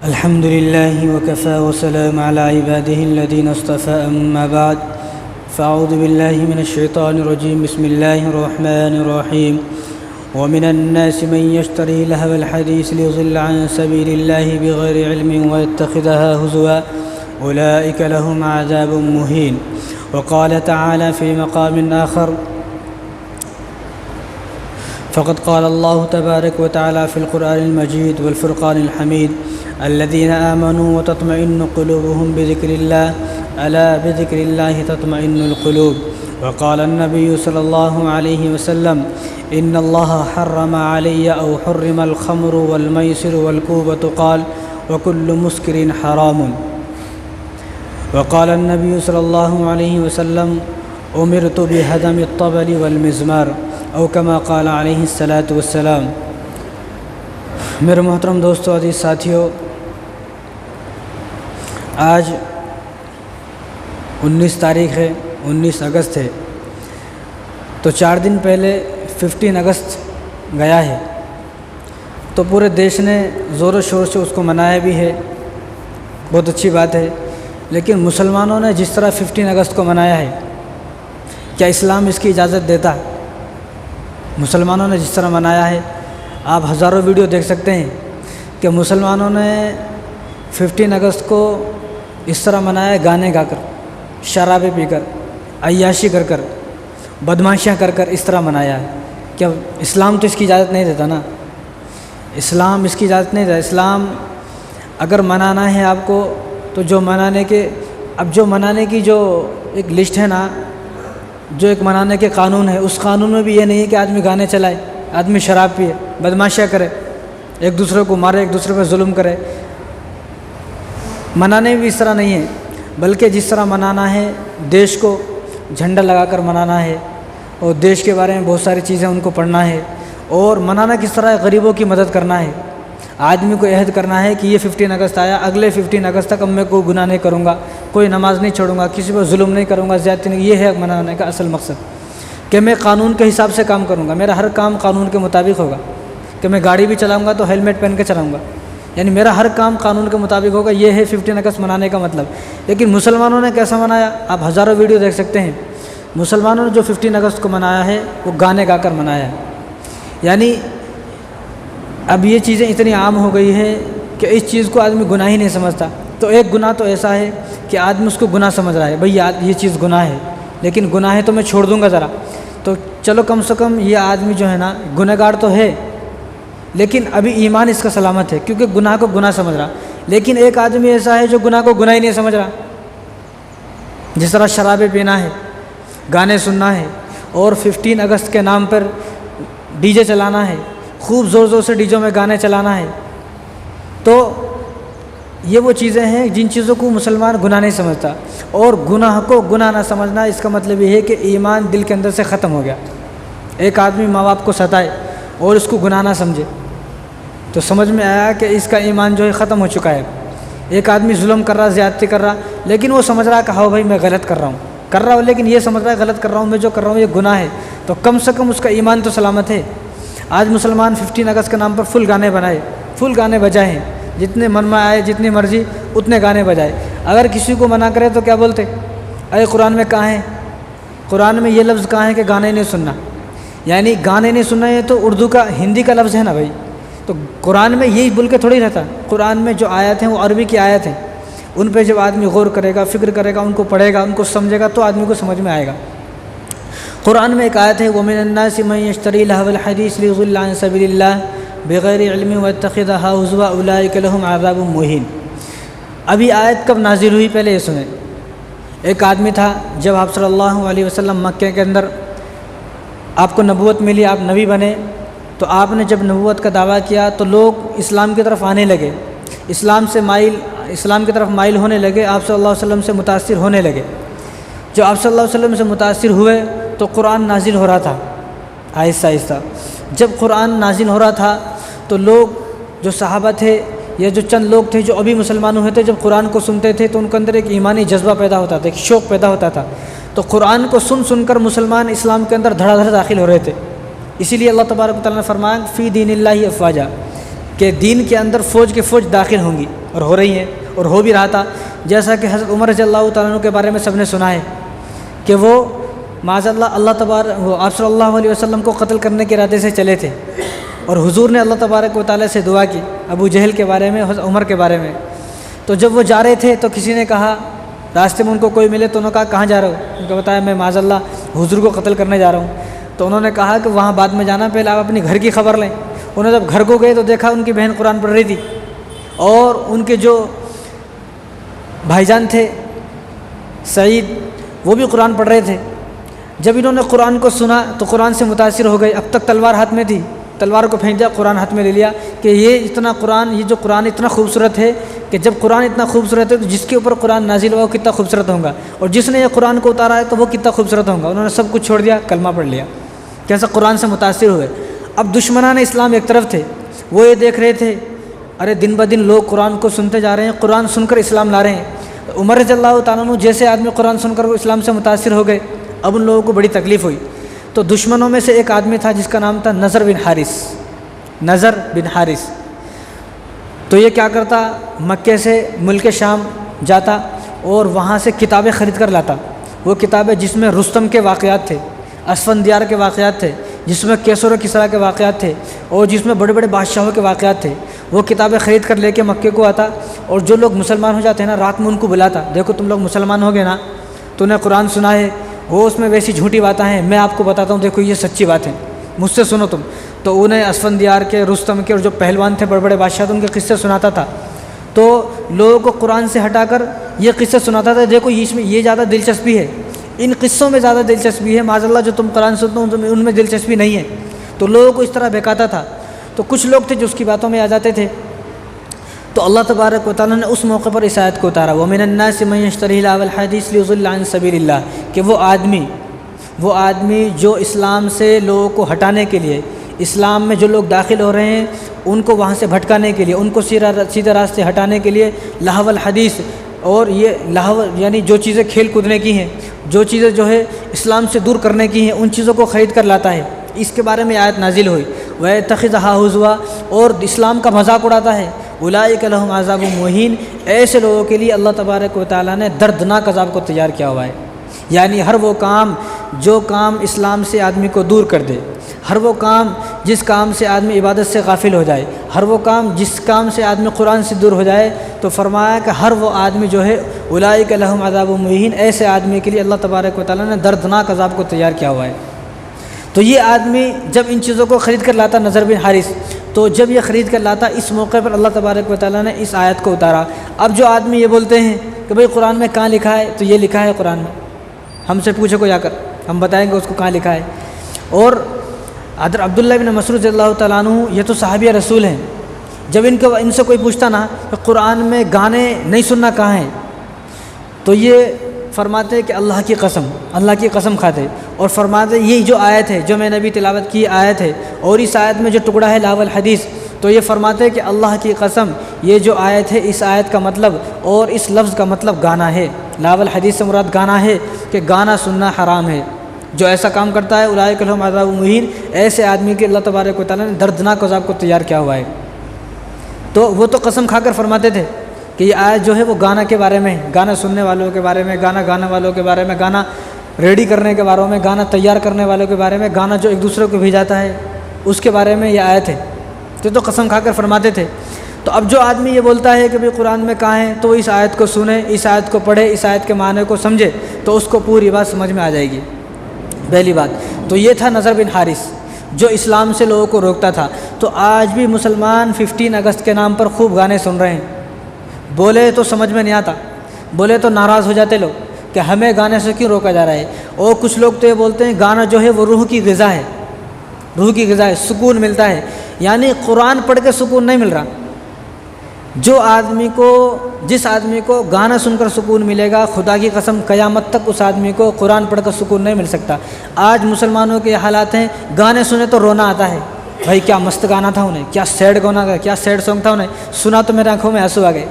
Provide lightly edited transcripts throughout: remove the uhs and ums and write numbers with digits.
الحمد لله وكفى وسلام على عباده الذين اصطفى أما بعد فأعوذ بالله من الشيطان الرجيم بسم الله الرحمن الرحيم ومن الناس من يشتري لهو الحديث ليضل عن سبيل الله بغير علم ويتخذها هزوا أولئك لهم عذاب مهين. وقال تعالى في مقام آخر فقد قال الله تبارك وتعالى في القرآن المجيد والفرقان الحميد الذين آمنوا وتطمئن قلوبهم بذكر الله ألا بذكر الله تطمئن القلوب. وقال النبي صلى الله عليه وسلم إن الله حرم علي أو حرم الخمر والميسر والكوبة قال وكل مسكر حرام. وقال النبي صلى الله عليه وسلم أمرت بهدم الطبل والمزمار او كما قال علیہ الصلاۃ والسلام. میرے محترم دوستو، عزیز ساتھیوں، آج 19 تاریخ ہے، 19 اگست ہے، تو 4 دن پہلے 15 اگست گیا ہے، تو پورے دیش نے زور و شور سے اس کو منایا بھی ہے، بہت اچھی بات ہے. لیکن مسلمانوں نے جس طرح 15 اگست کو منایا ہے، کیا اسلام اس کی اجازت دیتا؟ مسلمانوں نے جس طرح منایا ہے، آپ ہزاروں ویڈیو دیکھ سکتے ہیں کہ مسلمانوں نے 15 اگست کو اس طرح منایا ہے، گانے گا کر، شرابیں پی کر، عیاشی کر کر، بدماشیاں کر کر اس طرح منایا ہے. کیا اسلام تو اس کی اجازت نہیں دیتا نا؟ اسلام اس کی اجازت نہیں دیتا. اسلام اگر منانا ہے آپ کو تو جو منانے کی جو ایک لسٹ ہے نا، جو ایک منانے کے قانون ہے، اس قانون میں بھی یہ نہیں ہے کہ آدمی گانے چلائے، آدمی شراب پیے، بدماشیاں کرے، ایک دوسرے کو مارے، ایک دوسرے پہ ظلم کرے. منانے بھی اس طرح نہیں ہے، بلکہ جس طرح منانا ہے، دیش کو جھنڈا لگا کر منانا ہے، اور دیش کے بارے میں بہت ساری چیزیں ان کو پڑھنا ہے. اور منانا کس طرح ہے؟ غریبوں کی مدد کرنا ہے. آدمی کو عہد کرنا ہے کہ یہ 15 اگست آیا، اگلے 15 اگست تک اب میں کوئی گناہ نہیں کروں گا، کوئی نماز نہیں چھوڑوں گا، کسی پر ظلم نہیں کروں گا، زیادتی نہیں. یہ ہے منانے کا اصل مقصد، کہ میں قانون کے حساب سے کام کروں گا، میرا ہر کام قانون کے مطابق ہوگا. کہ میں گاڑی بھی چلاؤں گا تو ہیلمٹ پہن کے چلاؤں گا، یعنی میرا ہر کام قانون کے مطابق ہوگا. یہ ہے 15 اگست منانے کا مطلب. لیکن مسلمانوں نے کیسا منایا؟ آپ ہزاروں ویڈیو دیکھ سکتے ہیں. مسلمانوں نے جو 15 اگست کو منایا ہے وہ گانے گا کر منایا ہے. یعنی اب یہ چیزیں اتنی عام ہو گئی ہے کہ اس چیز کو آدمی گناہ ہی نہیں سمجھتا. تو ایک گناہ تو ایسا ہے کہ آدمی اس کو گناہ سمجھ رہا ہے، بھئی یہ چیز گناہ ہے، لیکن گناہ ہے تو میں چھوڑ دوں گا ذرا. تو چلو کم سے کم یہ آدمی جو ہے نا، گنہگار تو ہے لیکن ابھی ایمان اس کا سلامت ہے، کیونکہ گناہ کو گناہ سمجھ رہا. لیکن ایک آدمی ایسا ہے جو گناہ کو گناہ ہی نہیں سمجھ رہا. جس طرح شرابیں پینا ہے، گانے سننا ہے، اور 15 اگست کے نام پر ڈی جے چلانا ہے، خوب زور زور سے ڈیجوں میں گانے چلانا ہے. تو یہ وہ چیزیں ہیں جن چیزوں کو مسلمان گناہ نہیں سمجھتا. اور گناہ کو گناہ نہ سمجھنا، اس کا مطلب یہ ہے کہ ایمان دل کے اندر سے ختم ہو گیا. ایک آدمی ماں باپ کو ستائے اور اس کو گناہ نہ سمجھے تو سمجھ میں آیا کہ اس کا ایمان جو ہے ختم ہو چکا ہے. ایک آدمی ظلم کر رہا، زیادتی کر رہا، لیکن وہ سمجھ رہا کہ ہاں بھائی میں غلط کر رہا ہوں، لیکن یہ سمجھ رہا ہے غلط کر رہا ہوں، میں جو کر رہا ہوں یہ گناہ ہے، تو کم سے کم اس کا ایمان تو سلامت ہے. آج مسلمان 15 اگست کے نام پر فل گانے بنائے، فل گانے بجائے ہیں، جتنے من میں آئے، جتنی مرضی اتنے گانے بجائے. اگر کسی کو منع کرے تو کیا بولتے؟ اے قرآن میں کہاں ہے؟ قرآن میں یہ لفظ کہاں ہے کہ گانے نہیں سننا؟ یعنی گانے نہیں سننا، یہ تو اردو کا، ہندی کا لفظ ہے نا بھائی. تو قرآن میں یہی بول کے تھوڑی رہتا. قرآن میں جو آیت ہیں وہ عربی کی آیت ہیں، ان پہ جب آدمی غور کرے گا، فکر کرے گا، ان کو پڑھے گا، ان کو سمجھے گا تو آدمی کو سمجھ میں آئے گا. قرآن میں ایک آیت ہے وَمِنَ النَّاسِ مَن يَشْتَرِي لَهْوَ الْحَدِيثِ لِيُضِلَّ عَن سَبِيلِ اللَّهِ بِغَيْرِ عِلْمٍ وَيَتَّخِذَهَا هُزُوًا أُولَٰئِكَ لَهُمْ عَذَابٌ مُّهِينٌ. ابھی آیت کب نازل ہوئی پہلے یہ سنیں. ایک آدمی تھا، جب آپ صلی اللہ علیہ وسلم مکہ کے اندر آپ کو نبوت ملی، آپ نبی بنے، تو آپ نے جب نبوت کا دعویٰ کیا تو لوگ اسلام کی طرف آنے لگے، اسلام کی طرف مائل ہونے لگے، آپ صلی اللہ علیہ وسلم سے متاثر ہونے لگے. جو آپ صلی اللہ علیہ وسلم سے متاثر ہوئے تو قرآن نازل ہو رہا تھا آہستہ آہستہ. جب قرآن نازل ہو رہا تھا تو لوگ جو صحابہ تھے یا جو چند لوگ تھے جو ابھی مسلمان ہوئے تھے، جب قرآن کو سنتے تھے تو ان کے اندر ایک ایمانی جذبہ پیدا ہوتا تھا، ایک شوق پیدا ہوتا تھا. تو قرآن کو سن کر مسلمان اسلام کے اندر دھڑا دھڑ داخل ہو رہے تھے. اسی لیے اللہ تبارک و تعالیٰ نے فرمایا فی دین اللہ افواجا، کہ دین کے اندر فوج کے فوج داخل ہوں گی. اور ہو رہی ہیں اور ہو بھی رہا تھا. جیسا کہ حضرت عمر رضی اللہ تعالیٰ عنہ کے بارے میں سب نے سنا ہے کہ وہ معاذ اللہ تبارک وہ آپ صلی اللہ علیہ وسلم کو قتل کرنے کے ارادے سے چلے تھے اور حضور نے اللہ تبارک و تعالیٰ سے دعا کی ابو جہل کے بارے میں, حضرت عمر کے بارے میں. تو جب وہ جا رہے تھے تو کسی نے کہا, راستے میں ان کو کوئی ملے تو انہوں نے کہا کہاں جا رہے ہو؟ ان کو بتایا میں معاذ اللہ حضور کو قتل کرنے جا رہا ہوں. تو انہوں نے کہا کہ وہاں بعد میں جانا, پہلے آپ اپنی گھر کی خبر لیں. انہوں نے جب گھر کو گئے تو دیکھا ان کی بہن قرآن پڑھ رہی تھی اور ان کے جو بھائی جان تھے سعید وہ بھی قرآن پڑھ رہے تھے. جب انہوں نے قرآن کو سنا تو قرآن سے متاثر ہو گئے. اب تک تلوار ہاتھ میں تھی, تلوار کو پھینک دیا, قرآن ہاتھ میں لے لیا کہ یہ اتنا قرآن, یہ جو قرآن اتنا خوبصورت ہے کہ جب قرآن اتنا خوبصورت ہے تو جس کے اوپر قرآن نازل ہوا وہ کتنا خوبصورت ہوگا, اور جس نے یہ قرآن کو اتارا ہے تو وہ کتنا خوبصورت ہوگا. انہوں نے سب کچھ چھوڑ دیا, کلمہ پڑھ لیا. کیسا قرآن سے متاثر ہوئے. اب دشمنان اسلام ایک طرف تھے, وہ یہ دیکھ رہے تھے ارے دن بدن لوگ قرآن کو سنتے جا رہے ہیں, قرآن سن کر اسلام لا رہے ہیں. عمر رضی اللہ تعالیٰ عنہ جیسے آدمی قرآن سن کر وہ اسلام سے متاثر ہو گئے. اب ان لوگوں کو بڑی تکلیف ہوئی. تو دشمنوں میں سے ایک آدمی تھا جس کا نام تھا نضر بن حارث. نضر بن حارث تو یہ کیا کرتا, مکے سے ملک شام جاتا اور وہاں سے کتابیں خرید کر لاتا. وہ کتابیں جس میں رستم کے واقعات تھے, اسفندیار کے واقعات تھے, جس میں کیسر و کسریٰ کے واقعات تھے, اور جس میں بڑے بڑے بادشاہوں کے واقعات تھے. وہ کتابیں خرید کر لے کے مکے کو آتا, اور جو لوگ مسلمان ہو جاتے ہیں نا رات میں ان کو بلاتا, دیکھو تم لوگ مسلمان ہو گئے نا, تو انہیں قرآن سنا ہے, وہ اس میں ویسی جھوٹی باتیں ہیں, میں آپ کو بتاتا ہوں دیکھو یہ سچی بات ہے, مجھ سے سنو تم. تو انہیں اسفندیار کے, رستم کے, اور جو پہلوان تھے بڑے بڑے بادشاہ تھے ان کے قصے سناتا تھا. تو لوگوں کو قرآن سے ہٹا کر یہ قصے سناتا تھا, دیکھو اس میں یہ زیادہ دلچسپی ہے, ان قصوں میں زیادہ دلچسپی ہے, معاذ اللہ جو تم قرآن سنتے ہو ان میں دلچسپی نہیں ہے. تو لوگوں کو اس طرح بہکاتا تھا. تو کچھ لوگ تھے جو اس کی باتوں میں آ جاتے تھے. تو اللہ تبارک و تعالیٰ نے اس موقع پر اس آیت کو اتارا, وَمِنَ النَّاسِ مَن يَشْتَرِي لَهْوَ الْحَدِيثِ لِيُضِلَّ عَن سَبِيلِ اللَّهِ, کہ وہ آدمی جو اسلام سے لوگوں کو ہٹانے کے لیے, اسلام میں جو لوگ داخل ہو رہے ہیں ان کو وہاں سے بھٹکانے کے لیے, ان کو سیدھے راستے ہٹانے کے لیے لہو الحدیث, اور یہ لہو یعنی جو چیزیں کھیل کودنے کی ہیں, جو چیزیں جو ہے اسلام سے دور کرنے کی ہیں, ان چیزوں کو خرید کر لاتا ہے. اس کے بارے میں آیت نازل ہوئی, وَيَتَّخِذُهَا هُزُوًا, اور اسلام کا مذاق اڑاتا ہے. اولئک لہم عذاب مہین, ایسے لوگوں کے لیے اللہ تبارک و تعالیٰ نے دردناک عذاب کو تیار کیا ہوا ہے. یعنی ہر وہ کام جو کام اسلام سے آدمی کو دور کر دے, ہر وہ کام جس کام سے آدمی عبادت سے غافل ہو جائے, ہر وہ کام جس کام سے آدمی قرآن سے دور ہو جائے, تو فرمایا کہ ہر وہ آدمی جو ہے اولئک لہم عذاب مہین, ایسے آدمی کے لیے اللہ تبارک و تعالیٰ نے دردناک عذاب کو تیار کیا ہوا ہے. تو یہ آدمی جب ان چیزوں کو خرید کر لاتا نضر بن حارث, تو جب یہ خرید کر لاتا اس موقع پر اللہ تبارک و تعالیٰ نے اس آیت کو اتارا. اب جو آدمی یہ بولتے ہیں کہ بھئی قرآن میں کہاں لکھا ہے, تو یہ لکھا ہے قرآن میں, ہم سے پوچھو کو جا کر, ہم بتائیں گے اس کو کہاں لکھا ہے. اور حضرت عبداللہ بن مسعود رضی اللہ تعالیٰ عنہ یہ تو صحابی رسول ہیں, جب ان سے کوئی پوچھتا نا کہ قرآن میں گانے نہیں سننا کہاں ہیں, تو یہ فرماتے کہ اللہ کی قسم کھاتے, اور فرماتے یہ جو آیت ہے جو میں نے ابھی تلاوت کی آیت ہے, اور اس آیت میں جو ٹکڑا ہے لاول حدیث, تو یہ فرماتے کہ اللہ کی قسم یہ جو آیت ہے اس آیت کا مطلب اور اس لفظ کا مطلب گانا ہے. لاول حدیث سے مراد گانا ہے کہ گانا سننا حرام ہے. جو ایسا کام کرتا ہے اولئک لہم عذاب مہین, ایسے آدمی کے اللہ تبارک و تعالیٰ نے دردناک عذاب کو تیار کیا ہوا ہے. تو وہ تو قسم کھا کر فرماتے تھے کہ یہ آیت جو ہے وہ گانا کے بارے میں, گانا سننے والوں کے بارے میں, گانا گانے والوں کے بارے میں, گانا ریڈی کرنے کے بارے میں, گانا تیار کرنے والوں کے بارے میں, گانا جو ایک دوسرے کو بھیجاتا ہے اس کے بارے میں یہ آیت ہے. تو قسم کھا کر فرماتے تھے. تو اب جو آدمی یہ بولتا ہے کہ بھئی قرآن میں کہاں ہے, تو اس آیت کو سنے, اس آیت کو پڑھے, اس آیت کے معنی کو سمجھے, تو اس کو پوری بات سمجھ میں آ جائے گی. پہلی بات تو یہ تھا نضر بن حارث جو اسلام سے لوگوں کو روکتا تھا. تو آج بھی مسلمان 15 اگست کے نام پر خوب گانے سن رہے ہیں, بولے تو سمجھ میں نہیں آتا, بولے تو ناراض ہو جاتے لوگ کہ ہمیں گانے سے کیوں روکا جا رہا ہے. اور کچھ لوگ تو یہ بولتے ہیں گانا جو ہے وہ روح کی غذا ہے, روح کی غذا ہے, سکون ملتا ہے. یعنی قرآن پڑھ کے سکون نہیں مل رہا. جس آدمی کو گانا سن کر سکون ملے گا, خدا کی قسم قیامت تک اس آدمی کو قرآن پڑھ کر سکون نہیں مل سکتا. آج مسلمانوں کے یہ حالات ہیں, گانے سنے تو رونا آتا ہے, بھائی کیا مست گانا تھا انہیں, کیا سیڈ گانا تھا, کیا سیڈ سانگ تھا, انہیں سنا تو میرے آنکھوں میں آنسو آ گئے.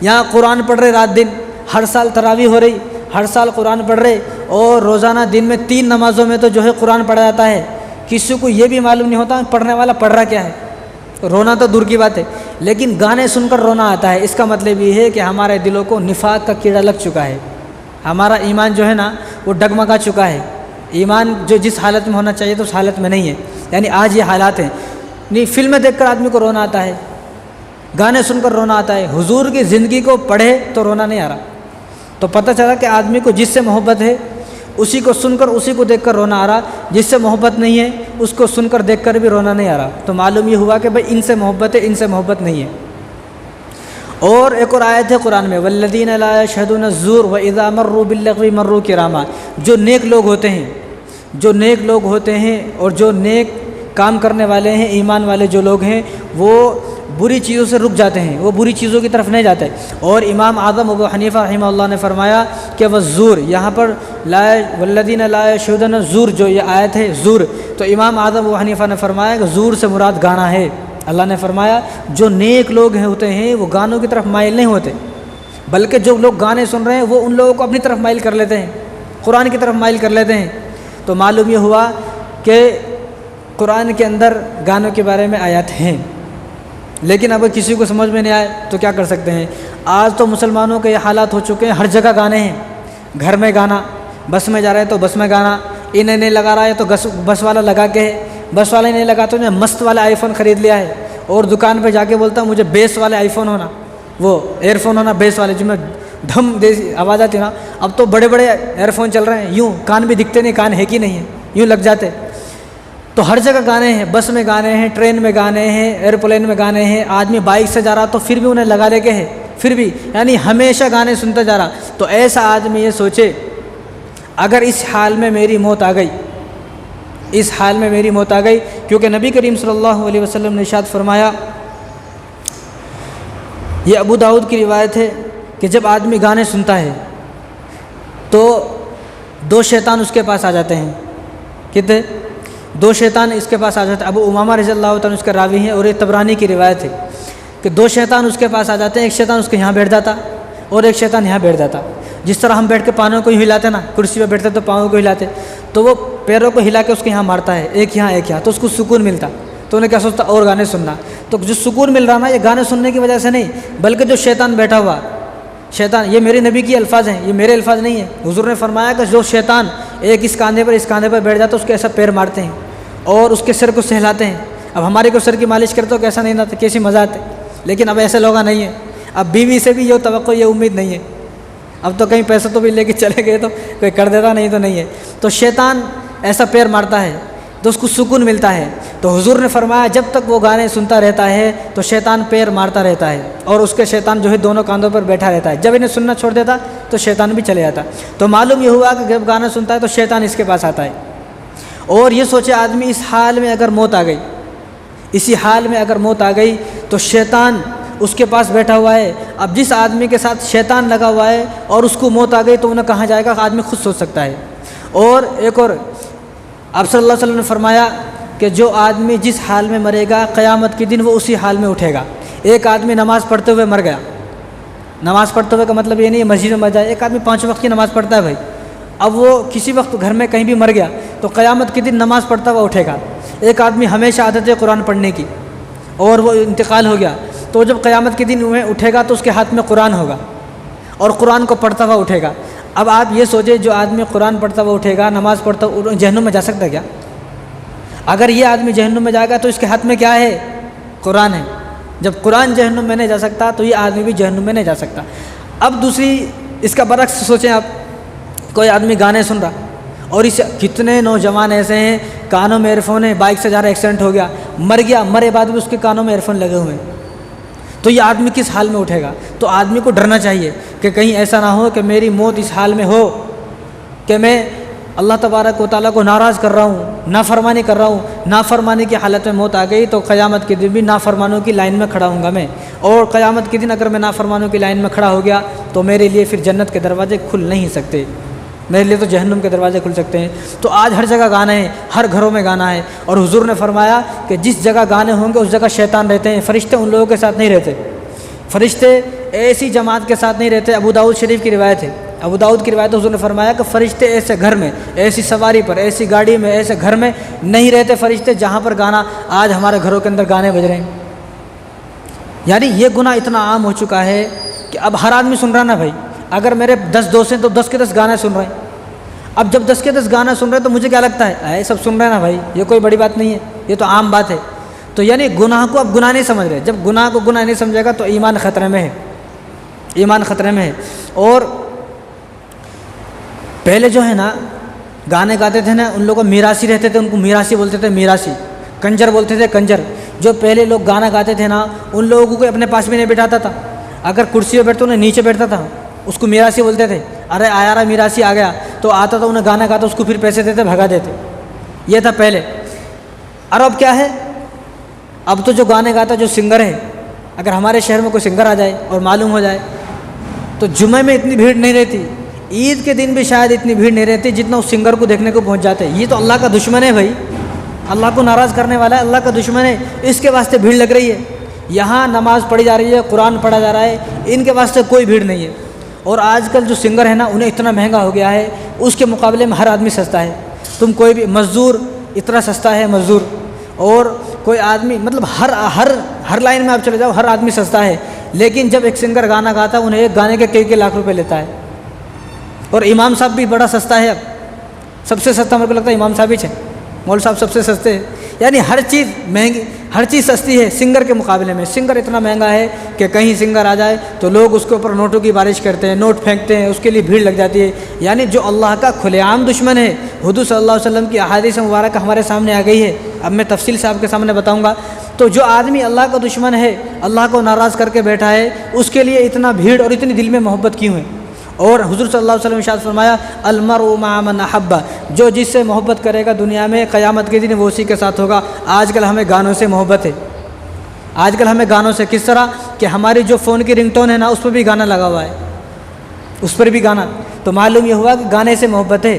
یہاں قرآن پڑھ رہے رات دن, ہر سال تراویح ہو رہی, ہر سال قرآن پڑھ رہے, اور روزانہ دن میں 3 نمازوں میں تو جو ہے قرآن پڑھا جاتا ہے. کسی کو یہ بھی معلوم نہیں ہوتا پڑھنے والا پڑھ رہا کیا ہے, رونا تو دور کی بات ہے. لیکن گانے سن کر رونا آتا ہے، اس کا مطلب یہ ہے کہ ہمارے دلوں کو نفاق کا کیڑا لگ چکا ہے، ہمارا ایمان جو ہے نا وہ ڈگمگا چکا ہے، ایمان جو جس حالت میں ہونا چاہیے تو اس حالت میں نہیں ہے، یعنی آج یہ حالات ہیں۔ نہیں، فلمیں دیکھ کر آدمی کو رونا آتا ہے، گانے سن کر رونا آتا ہے، حضور کی زندگی کو پڑھے تو رونا نہیں آ رہا، تو پتہ چلا کہ آدمی کو جس سے محبت ہے اسی کو سن کر اسی کو دیکھ کر رونا آ رہا، جس سے محبت نہیں ہے اس کو سن کر دیکھ کر بھی رونا نہیں آ رہا، تو معلوم یہ ہوا کہ بھائی ان سے محبت ہے، ان سے محبت نہیں ہے۔ اور ایک اور آیت ہے قرآن میں، والذین لا یشہدون الزور واذا مروا باللغو مروا کراما، جو نیک لوگ ہوتے ہیں، جو نیک لوگ ہوتے ہیں اور جو نیک کام کرنے والے ہیں، ایمان والے جو لوگ ہیں، وہ بری چیزوں سے رک جاتے ہیں، وہ بری چیزوں کی طرف نہیں جاتے۔ اور امام اعظم ابو حنیفہ رحمہ اللہ نے فرمایا کہ والزور، یہاں پر والذین لا یشہدون الزور جو یہ آیت ہے زور، تو امام اعظم ابو حنیفہ نے فرمایا کہ زور سے مراد گانا ہے۔ اللہ نے فرمایا جو نیک لوگ ہوتے ہیں وہ گانوں کی طرف مائل نہیں ہوتے، بلکہ جو لوگ گانے سن رہے ہیں وہ ان لوگوں کو اپنی طرف مائل کر لیتے ہیں، قرآن کی طرف مائل کر لیتے ہیں۔ تو معلوم یہ ہوا کہ قرآن کے اندر گانوں کے بارے میں آیات ہیں، لیکن اگر کسی کو سمجھ میں نہیں آئے تو کیا کر سکتے ہیں۔ آج تو مسلمانوں کے یہ حالات ہو چکے ہیں، ہر جگہ گانے ہیں، گھر میں گانا، بس میں جا رہے ہیں تو بس میں گانا، انہیں نہیں لگا رہا ہے تو بس والا لگا کے ہے، بس والا نہیں لگا تو انہیں مست والا آئی فون خرید لیا ہے، اور دکان پہ جا کے بولتا مجھے بیس والے آئی فون ہونا، وہ ایئر فون ہونا بیس والے، جو میں دھم آواز آتی نا۔ اب تو بڑے بڑے ایئر فون چل رہے ہیں، یوں کان بھی دکھتے نہیں، کان ہے کہ نہیں ہے، یوں لگ جاتے۔ تو ہر جگہ گانے ہیں، بس میں گانے ہیں، ٹرین میں گانے ہیں، ایئرپلین میں گانے ہیں، آدمی بائک سے جا رہا تو پھر بھی انہیں لگا لے کے ہے، پھر بھی یعنی ہمیشہ گانے سنتا جا رہا۔ تو ایسا آدمی یہ سوچے اگر اس حال میں میری موت آ گئی، اس حال میں میری موت آ گئی، کیونکہ نبی کریم صلی اللہ علیہ وسلم نے ارشاد فرمایا، یہ ابو داؤد کی روایت ہے کہ جب آدمی گانے سنتا ہے تو دو شیطان اس کے پاس آ جاتے ہیں، کتنے؟ دو شیطان اس کے پاس آ جاتے ہیں۔ ابو امامہ رضی اللہ تعالیٰ اس کا راوی ہیں، اور یہ طبرانی کی روایت ہے کہ دو شیطان اس کے پاس آ جاتے ہیں، ایک شیطان اس کے یہاں بیٹھ جاتا اور ایک شیطان یہاں بیٹھ جاتا۔ جس طرح ہم بیٹھ کے پاؤں کو ہلاتے نا، کرسی پہ بیٹھتے تو پاؤں کو ہلاتے، تو وہ پیروں کو ہلا کے اس کے یہاں مارتا ہے، ایک یہاں ایک یہاں، تو اس کو سکون ملتا۔ تو انہیں کیا سوچتا اور گانے سننا، تو جو سکون مل رہا نا یہ گانے سننے کی وجہ سے نہیں، بلکہ جو شیطان بیٹھا ہوا شیطان، یہ میرے نبی کی الفاظ ہیں، یہ میرے الفاظ نہیں ہیں، حضور نے فرمایا کہ جو شیطان ایک اس کاندھے پر بیٹھ جاتا ہے اس کے ایسا پیر مارتے ہیں اور اس کے سر کو سہلاتے ہیں۔ اب ہمارے کو سر کی مالش کرتے تو کیسا نہیں آتا، کیسی مزہ آتے، لیکن اب ایسے لوگ نہیں ہیں۔ اب بیوی سے بھی یہ توقع، یہ امید نہیں ہے، اب تو کہیں پیسے تو بھی لے کے چلے گئے تو کوئی کر دیتا، نہیں تو نہیں ہے۔ تو شیطان ایسا پیر مارتا ہے تو اس کو سکون ملتا ہے۔ تو حضور نے فرمایا جب تک وہ گانے سنتا رہتا ہے تو شیطان پیر مارتا رہتا ہے، اور اس کے شیطان جو ہے دونوں کاندھوں پر بیٹھا رہتا ہے، جب انہیں سننا چھوڑ دیتا تو شیطان بھی چلے جاتا۔ تو معلوم یہ ہوا کہ جب گانا سنتا ہے تو شیطان اس کے پاس آتا ہے۔ اور یہ سوچے آدمی اس حال میں اگر موت آ گئی، اسی حال میں اگر موت آ گئی تو شیطان اس کے پاس بیٹھا ہوا ہے۔ اب جس آدمی کے ساتھ شیطان لگا ہوا ہے اور اس کو موت آ گئی تو انہیں کہاں جائے گا، آدمی خود سوچ سکتا ہے۔ اور ایک اور آپ صلی اللہ علیہ وسلم نے فرمایا کہ جو آدمی جس حال میں مرے گا قیامت کے دن وہ اسی حال میں اٹھے گا۔ ایک آدمی نماز پڑھتے ہوئے مر گیا، نماز پڑھتے ہوئے کا مطلب یہ نہیں ہے مسجد میں مر جائے، ایک آدمی 5 وقت کی نماز پڑھتا ہے بھائی، اب وہ کسی وقت گھر میں کہیں بھی مر گیا تو قیامت کے دن نماز پڑھتا ہوا اٹھے گا۔ ایک آدمی ہمیشہ عادت ہے قرآن پڑھنے کی اور وہ انتقال ہو گیا، تو جب قیامت کے دن میں اٹھے گا تو اس کے ہاتھ میں قرآن ہوگا اور قرآن کو پڑھتا ہوا اٹھے گا۔ اب آپ یہ سوچیں جو آدمی قرآن پڑھتا ہوا اٹھے گا، نماز پڑھتا ہوا جہنم میں جا سکتا ہے کیا؟ اگر یہ آدمی جہنم میں جائے گا تو اس کے ہاتھ میں کیا ہے؟ قرآن ہے۔ جب قرآن جہنم میں نہیں جا سکتا تو یہ آدمی بھی جہنم میں نہیں جا سکتا۔ اب دوسری اس کا برعکس سوچیں آپ، کوئی آدمی گانے سن رہا، اور اس کتنے نوجوان ایسے ہیں کانوں میں ایئر فون ہے، بائک سے جا رہا ایکسیڈنٹ ہو گیا، مر گیا، مرے بعد بھی اس کے کانوں میں ایئر فون لگے ہوئے ہیں، تو یہ آدمی کس حال میں اٹھے گا؟ تو آدمی کو ڈرنا چاہیے کہ کہیں ایسا نہ ہو کہ میری موت اس حال میں ہو کہ میں اللہ تبارک و تعالیٰ کو ناراض کر رہا ہوں، نافرمانی کر رہا ہوں، نافرمانی کی حالت میں موت آ گئی تو قیامت کے دن بھی نافرمانوں کی لائن میں کھڑا ہوں گا میں، اور قیامت کے دن اگر میں نافرمانوں کی لائن میں کھڑا ہو گیا تو میرے لیے پھر جنت کے دروازے کھل نہیں سکتے، میرے لیے تو جہنم کے دروازے کھل سکتے ہیں۔ تو آج ہر جگہ گانا ہے، ہر گھروں میں گانا ہے، اور حضور نے فرمایا کہ جس جگہ گانے ہوں گے اس جگہ شیطان رہتے ہیں، فرشتے ان لوگوں کے ساتھ نہیں رہتے، فرشتے ایسی جماعت کے ساتھ نہیں رہتے۔ ابو داؤد شریف کی روایت ہے، ابو داؤد کی روایت حضور نے فرمایا کہ فرشتے ایسے گھر میں، ایسی سواری پر، ایسی گاڑی میں، ایسے گھر میں نہیں رہتے فرشتے جہاں پر گانا، آج ہمارے گھروں کے اندر گانے بج رہے ہیں، یعنی یہ گناہ اتنا عام ہو چکا ہے کہ اب ہر آدمی سن رہا نا بھائی، اگر میرے 10 دوست ہیں تو 10 کے 10 گانے سن رہے ہیں۔ اب جب 10 کے 10 گانا سن رہے ہیں تو مجھے کیا لگتا ہے، سب سن رہے ہیں نا بھائی، یہ کوئی بڑی بات نہیں ہے، یہ تو عام بات ہے۔ تو یعنی گناہ کو اب گناہ نہیں سمجھ رہے، جب گناہ کو گناہ نہیں سمجھے گا تو ایمان خطرے میں ہے، ایمان خطرے میں ہے۔ اور پہلے جو ہے نا گانے گاتے تھے نا، ان لوگوں کو میراثی رہتے تھے، ان کو میراثی بولتے تھے، میراثی، کنجر بولتے تھے، کنجر۔ جو پہلے لوگ گانا گاتے تھے نا، ان لوگوں کو اپنے پاس بھی نہیں بٹھاتا تھا، اگر کرسی پہ بیٹھتا انہیں نیچے بیٹھتا تھا، اس کو میراثی بولتے تھے۔ ارے آیا رہا میراثی آ گیا تو آتا تھا، انہیں گانا گاتا، اس کو پھر پیسے دیتے، بھگا دیتے، یہ تھا پہلے۔ اور اب کیا ہے، اب تو جو گانے گاتا جو سنگر ہے، اگر ہمارے شہر میں کوئی سنگر آ جائے اور معلوم ہو جائے تو جمعے میں اتنی بھیڑ نہیں رہتی، عید کے دن بھی شاید اتنی بھیڑ نہیں رہتی جتنا اس سنگر کو دیکھنے کو پہنچ جاتے ہیں۔ یہ تو اللہ کا دشمن ہے بھائی، اللہ کو ناراض کرنے والا ہے، اللہ کا دشمن ہے، اس کے واسطے بھیڑ لگ رہی ہے۔ یہاں نماز پڑھی جا رہی ہے، قرآن پڑھا جا رہا ہے، ان کے واسطے کوئی بھیڑ نہیں ہے۔ اور آج کل جو سنگر ہے نا، انہیں اتنا مہنگا ہو گیا ہے، اس کے مقابلے میں ہر آدمی سستا ہے۔ تم کوئی بھی مزدور اتنا سستا ہے مزدور، اور کوئی آدمی مطلب ہر لائن میں آپ چلے جاؤ، ہر آدمی سستا ہے۔ لیکن جب ایک سنگر گانا گاتا ہے، انہیں ایک گانے کے کئی لاکھ روپے لیتا ہے۔ اور امام صاحب بھی بڑا سستا ہے، اب سب سے سستا میرے کو لگتا ہے امام صاحب ہی ہے، مول صاحب سب سے سستے ہیں۔ یعنی ہر چیز مہنگی، ہر چیز سستی ہے سنگر کے مقابلے میں۔ سنگر اتنا مہنگا ہے کہ کہیں سنگر آ جائے تو لوگ اس کے اوپر نوٹوں کی بارش کرتے ہیں، نوٹ پھینکتے ہیں، اس کے لیے بھیڑ لگ جاتی ہے۔ یعنی جو اللہ کا کھلے عام دشمن ہے، حضور صلی اللہ علیہ وسلم کی احادیث مبارکہ ہمارے سامنے آ گئی ہے، اب میں تفصیل سے آپ کے سامنے بتاؤں گا۔ تو جو آدمی اللہ کا دشمن ہے، اللہ کو ناراض کر کے بیٹھا ہے، اس کے لیے اتنا بھیڑ اور اتنی دل میں محبت کیوں ہے؟ اور حضور صلی اللہ علیہ وسلم ارشاد فرمایا، المرء مع من احب، جو جس سے محبت کرے گا دنیا میں، قیامت کے دن وہ اسی کے ساتھ ہوگا۔ آج کل ہمیں گانوں سے محبت ہے، آج کل ہمیں گانوں سے، کس طرح کہ ہماری جو فون کی رنگ ٹون ہے نا، اس پہ بھی گانا لگا ہوا ہے، اس پر بھی گانا، تو معلوم یہ ہوا کہ گانے سے محبت ہے،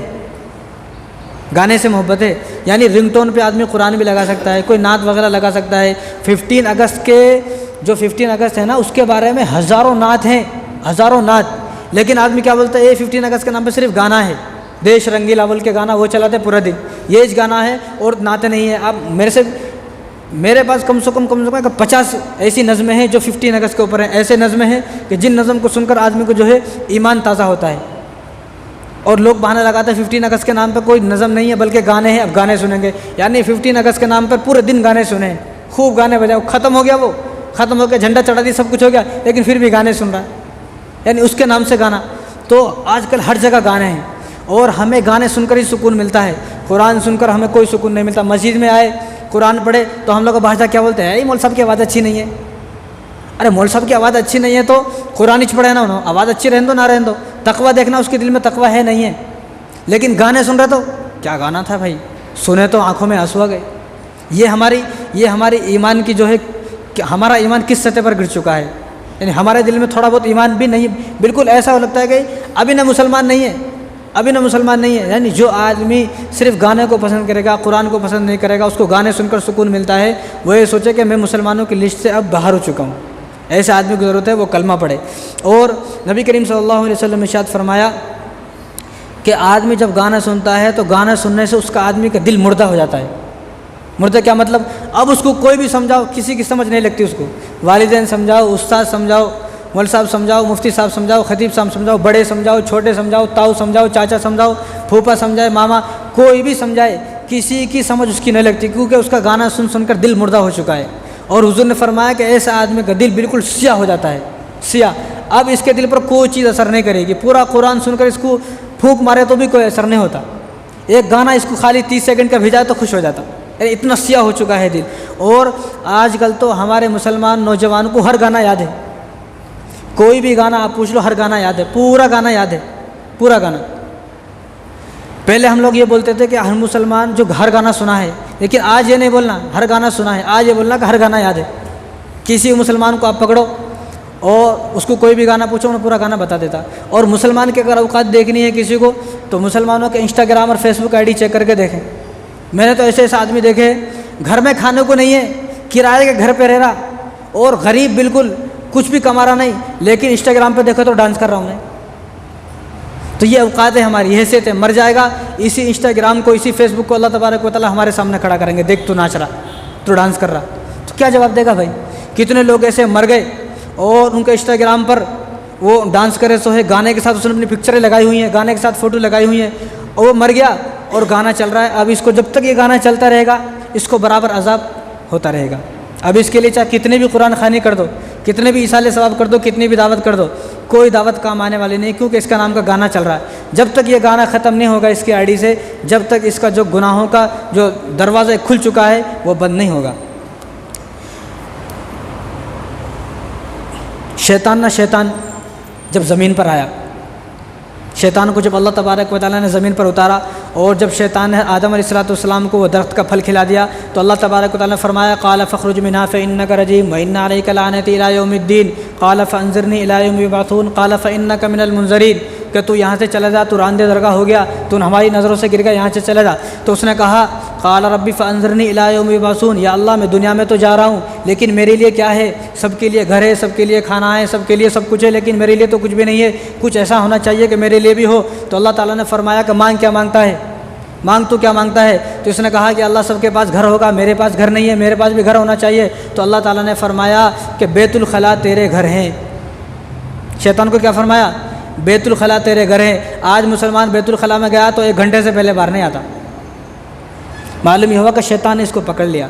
گانے سے محبت ہے۔ یعنی رنگ ٹون پہ آدمی قرآن بھی لگا سکتا ہے، کوئی نعت وغیرہ لگا سکتا ہے۔ 15 اگست کے جو 15 اگست ہے نا، اس کے بارے میں ہزاروں نعت ہیں، ہزاروں نعت، لیکن آدمی کیا بولتا ہے، یہ 15 اگست کے نام پہ صرف گانا ہے، دیش رنگیلا بول کے گانا وہ چلاتے پورا دن، یہ گانا ہے اور نعتیں نہیں ہیں۔ اب میرے پاس کم سے کم 50 ایسی نظمیں ہیں جو 15 اگست کے اوپر ہیں، ایسے نظمیں ہیں کہ جن نظم کو سن کر آدمی کو جو ہے ایمان تازہ ہوتا ہے۔ اور لوگ بہانے لگاتے ہیں 15 اگست کے نام پہ کوئی نظم نہیں ہے بلکہ گانے ہیں، اب گانے سنیں گے۔ یعنی 15 اگست کے نام پر پورے دن گانے سنیں، خوب گانے بجاؤ، ختم ہو گیا، وہ ختم ہو کے جھنڈا چڑھا دی، سب کچھ ہو گیا، لیکن پھر بھی گانے سن رہا ہے، یعنی اس کے نام سے گانا۔ تو آج کل ہر جگہ گانے ہیں، اور ہمیں گانے سن کر ہی سکون ملتا ہے، قرآن سن کر ہمیں کوئی سکون نہیں ملتا۔ مسجد میں آئے قرآن پڑھے تو ہم لوگ بھاشا کیا بولتے ہیں، مول صاحب کی آواز اچھی نہیں ہے۔ ارے مول صاحب کی آواز اچھی نہیں ہے تو قرآن ہی پڑھے نا، انہوں آواز اچھی رہنے دو نہ رہنے دو، تقویٰ دیکھنا اس کے دل میں تقویٰ ہے نہیں ہے۔ لیکن گانے سن رہے تو کیا گانا تھا بھائی، سنے تو آنکھوں میں آنسو آ گئے۔ یہ ہماری ایمان کی جو ہے کہ ہمارا ایمان کس سطح پر گر چکا ہے، یعنی ہمارے دل میں تھوڑا بہت ایمان بھی نہیں، بالکل ایسا لگتا ہے کہ ابھی نہ مسلمان نہیں ہے، ابھی نہ مسلمان نہیں ہے۔ یعنی جو آدمی صرف گانے کو پسند کرے گا، قرآن کو پسند نہیں کرے گا، اس کو گانے سن کر سکون ملتا ہے، وہ یہ سوچے کہ میں مسلمانوں کی لسٹ سے اب باہر ہو چکا ہوں۔ ایسے آدمی کی ضرورت ہے وہ کلمہ پڑھے۔ اور نبی کریم صلی اللہ علیہ وسلم نے ارشاد فرمایا کہ آدمی جب گانا سنتا ہے تو گانا سننے سے اس کا آدمی کا دل مردہ ہو جاتا ہے۔ مردہ کیا مطلب، اب اس کو کوئی بھی سمجھاؤ کسی کی سمجھ نہیں لگتی، اس کو والدین سمجھاؤ، استاد سمجھاؤ، مول صاحب سمجھاؤ، مفتی صاحب سمجھاؤ، خطیب صاحب سمجھاؤ، بڑے سمجھاؤ، چھوٹے سمجھاؤ، تاؤ سمجھاؤ، چاچا سمجھاؤ، پھوپھا سمجھائے، ماما، کوئی بھی سمجھائے، کسی کی سمجھ اس کی نہیں لگتی، کیونکہ اس کا گانا سن سن کر دل مردہ ہو چکا ہے۔ اور حضور نے فرمایا کہ ایسا آدمی کا دل بالکل سیاہ ہو جاتا ہے، سیاہ، اب اس کے دل پر کوئی چیز اثر نہیں کرے گی، پورا قرآن سن کر اس کو پھونک مارے تو بھی کوئی اثر نہیں ہوتا، ایک گانا اس کو خالی 30 سیکنڈ کا بھیجا تو خوش ہو جاتا، اتنا سیاہ ہو چکا ہے دل۔ اور آج کل تو ہمارے مسلمان نوجوانوں کو ہر گانا یاد ہے، کوئی بھی گانا آپ پوچھ لو، ہر گانا یاد ہے، پورا گانا یاد ہے، پورا گانا۔ پہلے ہم لوگ یہ بولتے تھے کہ ہر مسلمان جو ہر گانا سنا ہے، لیکن آج یہ نہیں بولنا ہر گانا سنا ہے، آج یہ بولنا کہ ہر گانا یاد ہے۔ کسی مسلمان کو آپ پکڑو اور اس کو کوئی بھی گانا پوچھو، انہیں پورا گانا بتا دیتا۔ اور مسلمان کے اگر اوقات دیکھنی ہے کسی کو تو مسلمانوں کے انسٹاگرام اور Facebook I D check کر کے دیکھیں۔ میں نے تو ایسے آدمی دیکھے، گھر میں کھانے کو نہیں ہے، کرائے کے گھر پہ رہ رہا، اور غریب بالکل، کچھ بھی کما رہا نہیں، لیکن انسٹاگرام پہ دیکھو تو ڈانس کر رہا ہوں میں۔ تو یہ اوقات ہے ہماری، حیثیت ہے، مر جائے گا اسی انسٹاگرام کو، اسی فیس بک کو اللہ تبارک و تعالیٰ ہمارے سامنے کھڑا کریں گے، دیکھ تو ناچ رہا، تو ڈانس کر رہا، تو کیا جواب دے گا بھائی؟ کتنے لوگ ایسے مر گئے اور ان کے انسٹاگرام پر وہ ڈانس کرے سو ہے، گانے کے ساتھ اس نے اپنی پکچریں لگائی ہوئی ہیں، گانے کے ساتھ فوٹو لگائی ہوئی ہیں، اور وہ مر گیا اور گانا چل رہا ہے۔ اب اس کو جب تک یہ گانا چلتا رہے گا اس کو برابر عذاب ہوتا رہے گا۔ اب اس کے لیے چاہے کتنے بھی قرآن خوانی کر دو، کتنے بھی ایصال ثواب کر دو، کتنی بھی دعوت کر دو، کوئی دعوت کام آنے والی نہیں، کیونکہ اس کا نام کا گانا چل رہا ہے۔ جب تک یہ گانا ختم نہیں ہوگا اس کی آئی ڈی سے، جب تک اس کا جو گناہوں کا جو دروازہ کھل چکا ہے وہ بند نہیں ہوگا۔ شیطان جب زمین پر آیا، شیطان کو جب اللہ تبارک و تعالیٰ نے زمین پر اتارا، اور جب شیطان نے آدم علیہ السلام کو وہ درخت کا پھل کھلا دیا، تو اللہ تبارک و تعالیٰ نے فرمایا قال فاخرج منها فإنك رجيم وإن عليك لعنتي إلى يوم الدين قال فأنظرني إلى يوم يبعثون قال فإنك من المنظرين، کہ تو یہاں سے چلا جا، تو راندے درگاہ ہو گیا، تو ہماری نظروں سے گر گیا، یہاں سے چلا جا۔ تو اس نے کہا قال ربی فانظرنی الی یوم یبعثون، یا اللہ میں دنیا میں تو جا رہا ہوں لیکن میرے لیے کیا ہے؟ سب کے لیے گھر ہے، سب کے لیے کھانا ہے، سب کے لیے سب کچھ ہے، لیکن میرے لیے تو کچھ بھی نہیں ہے، کچھ ایسا ہونا چاہیے کہ میرے لیے بھی ہو۔ تو اللہ تعالیٰ نے فرمایا کہ مانگ، کیا مانگتا ہے؟ مانگ تو کیا مانگتا ہے؟ تو اس نے کہا کہ اللہ سب کے پاس گھر ہوگا، میرے پاس گھر نہیں ہے، میرے پاس بھی گھر ہونا چاہیے۔ تو اللہ تعالیٰ نے فرمایا کہ بیت الخلا تیرے گھر ہیں۔ شیطان کو کیا فرمایا؟ بیت الخلا تیرے گھر ہیں۔ آج مسلمان بیت الخلا میں گیا تو 1 گھنٹے سے پہلے باہر نہیں آتا، معلوم یہ ہوا کہ شیطان نے اس کو پکڑ لیا۔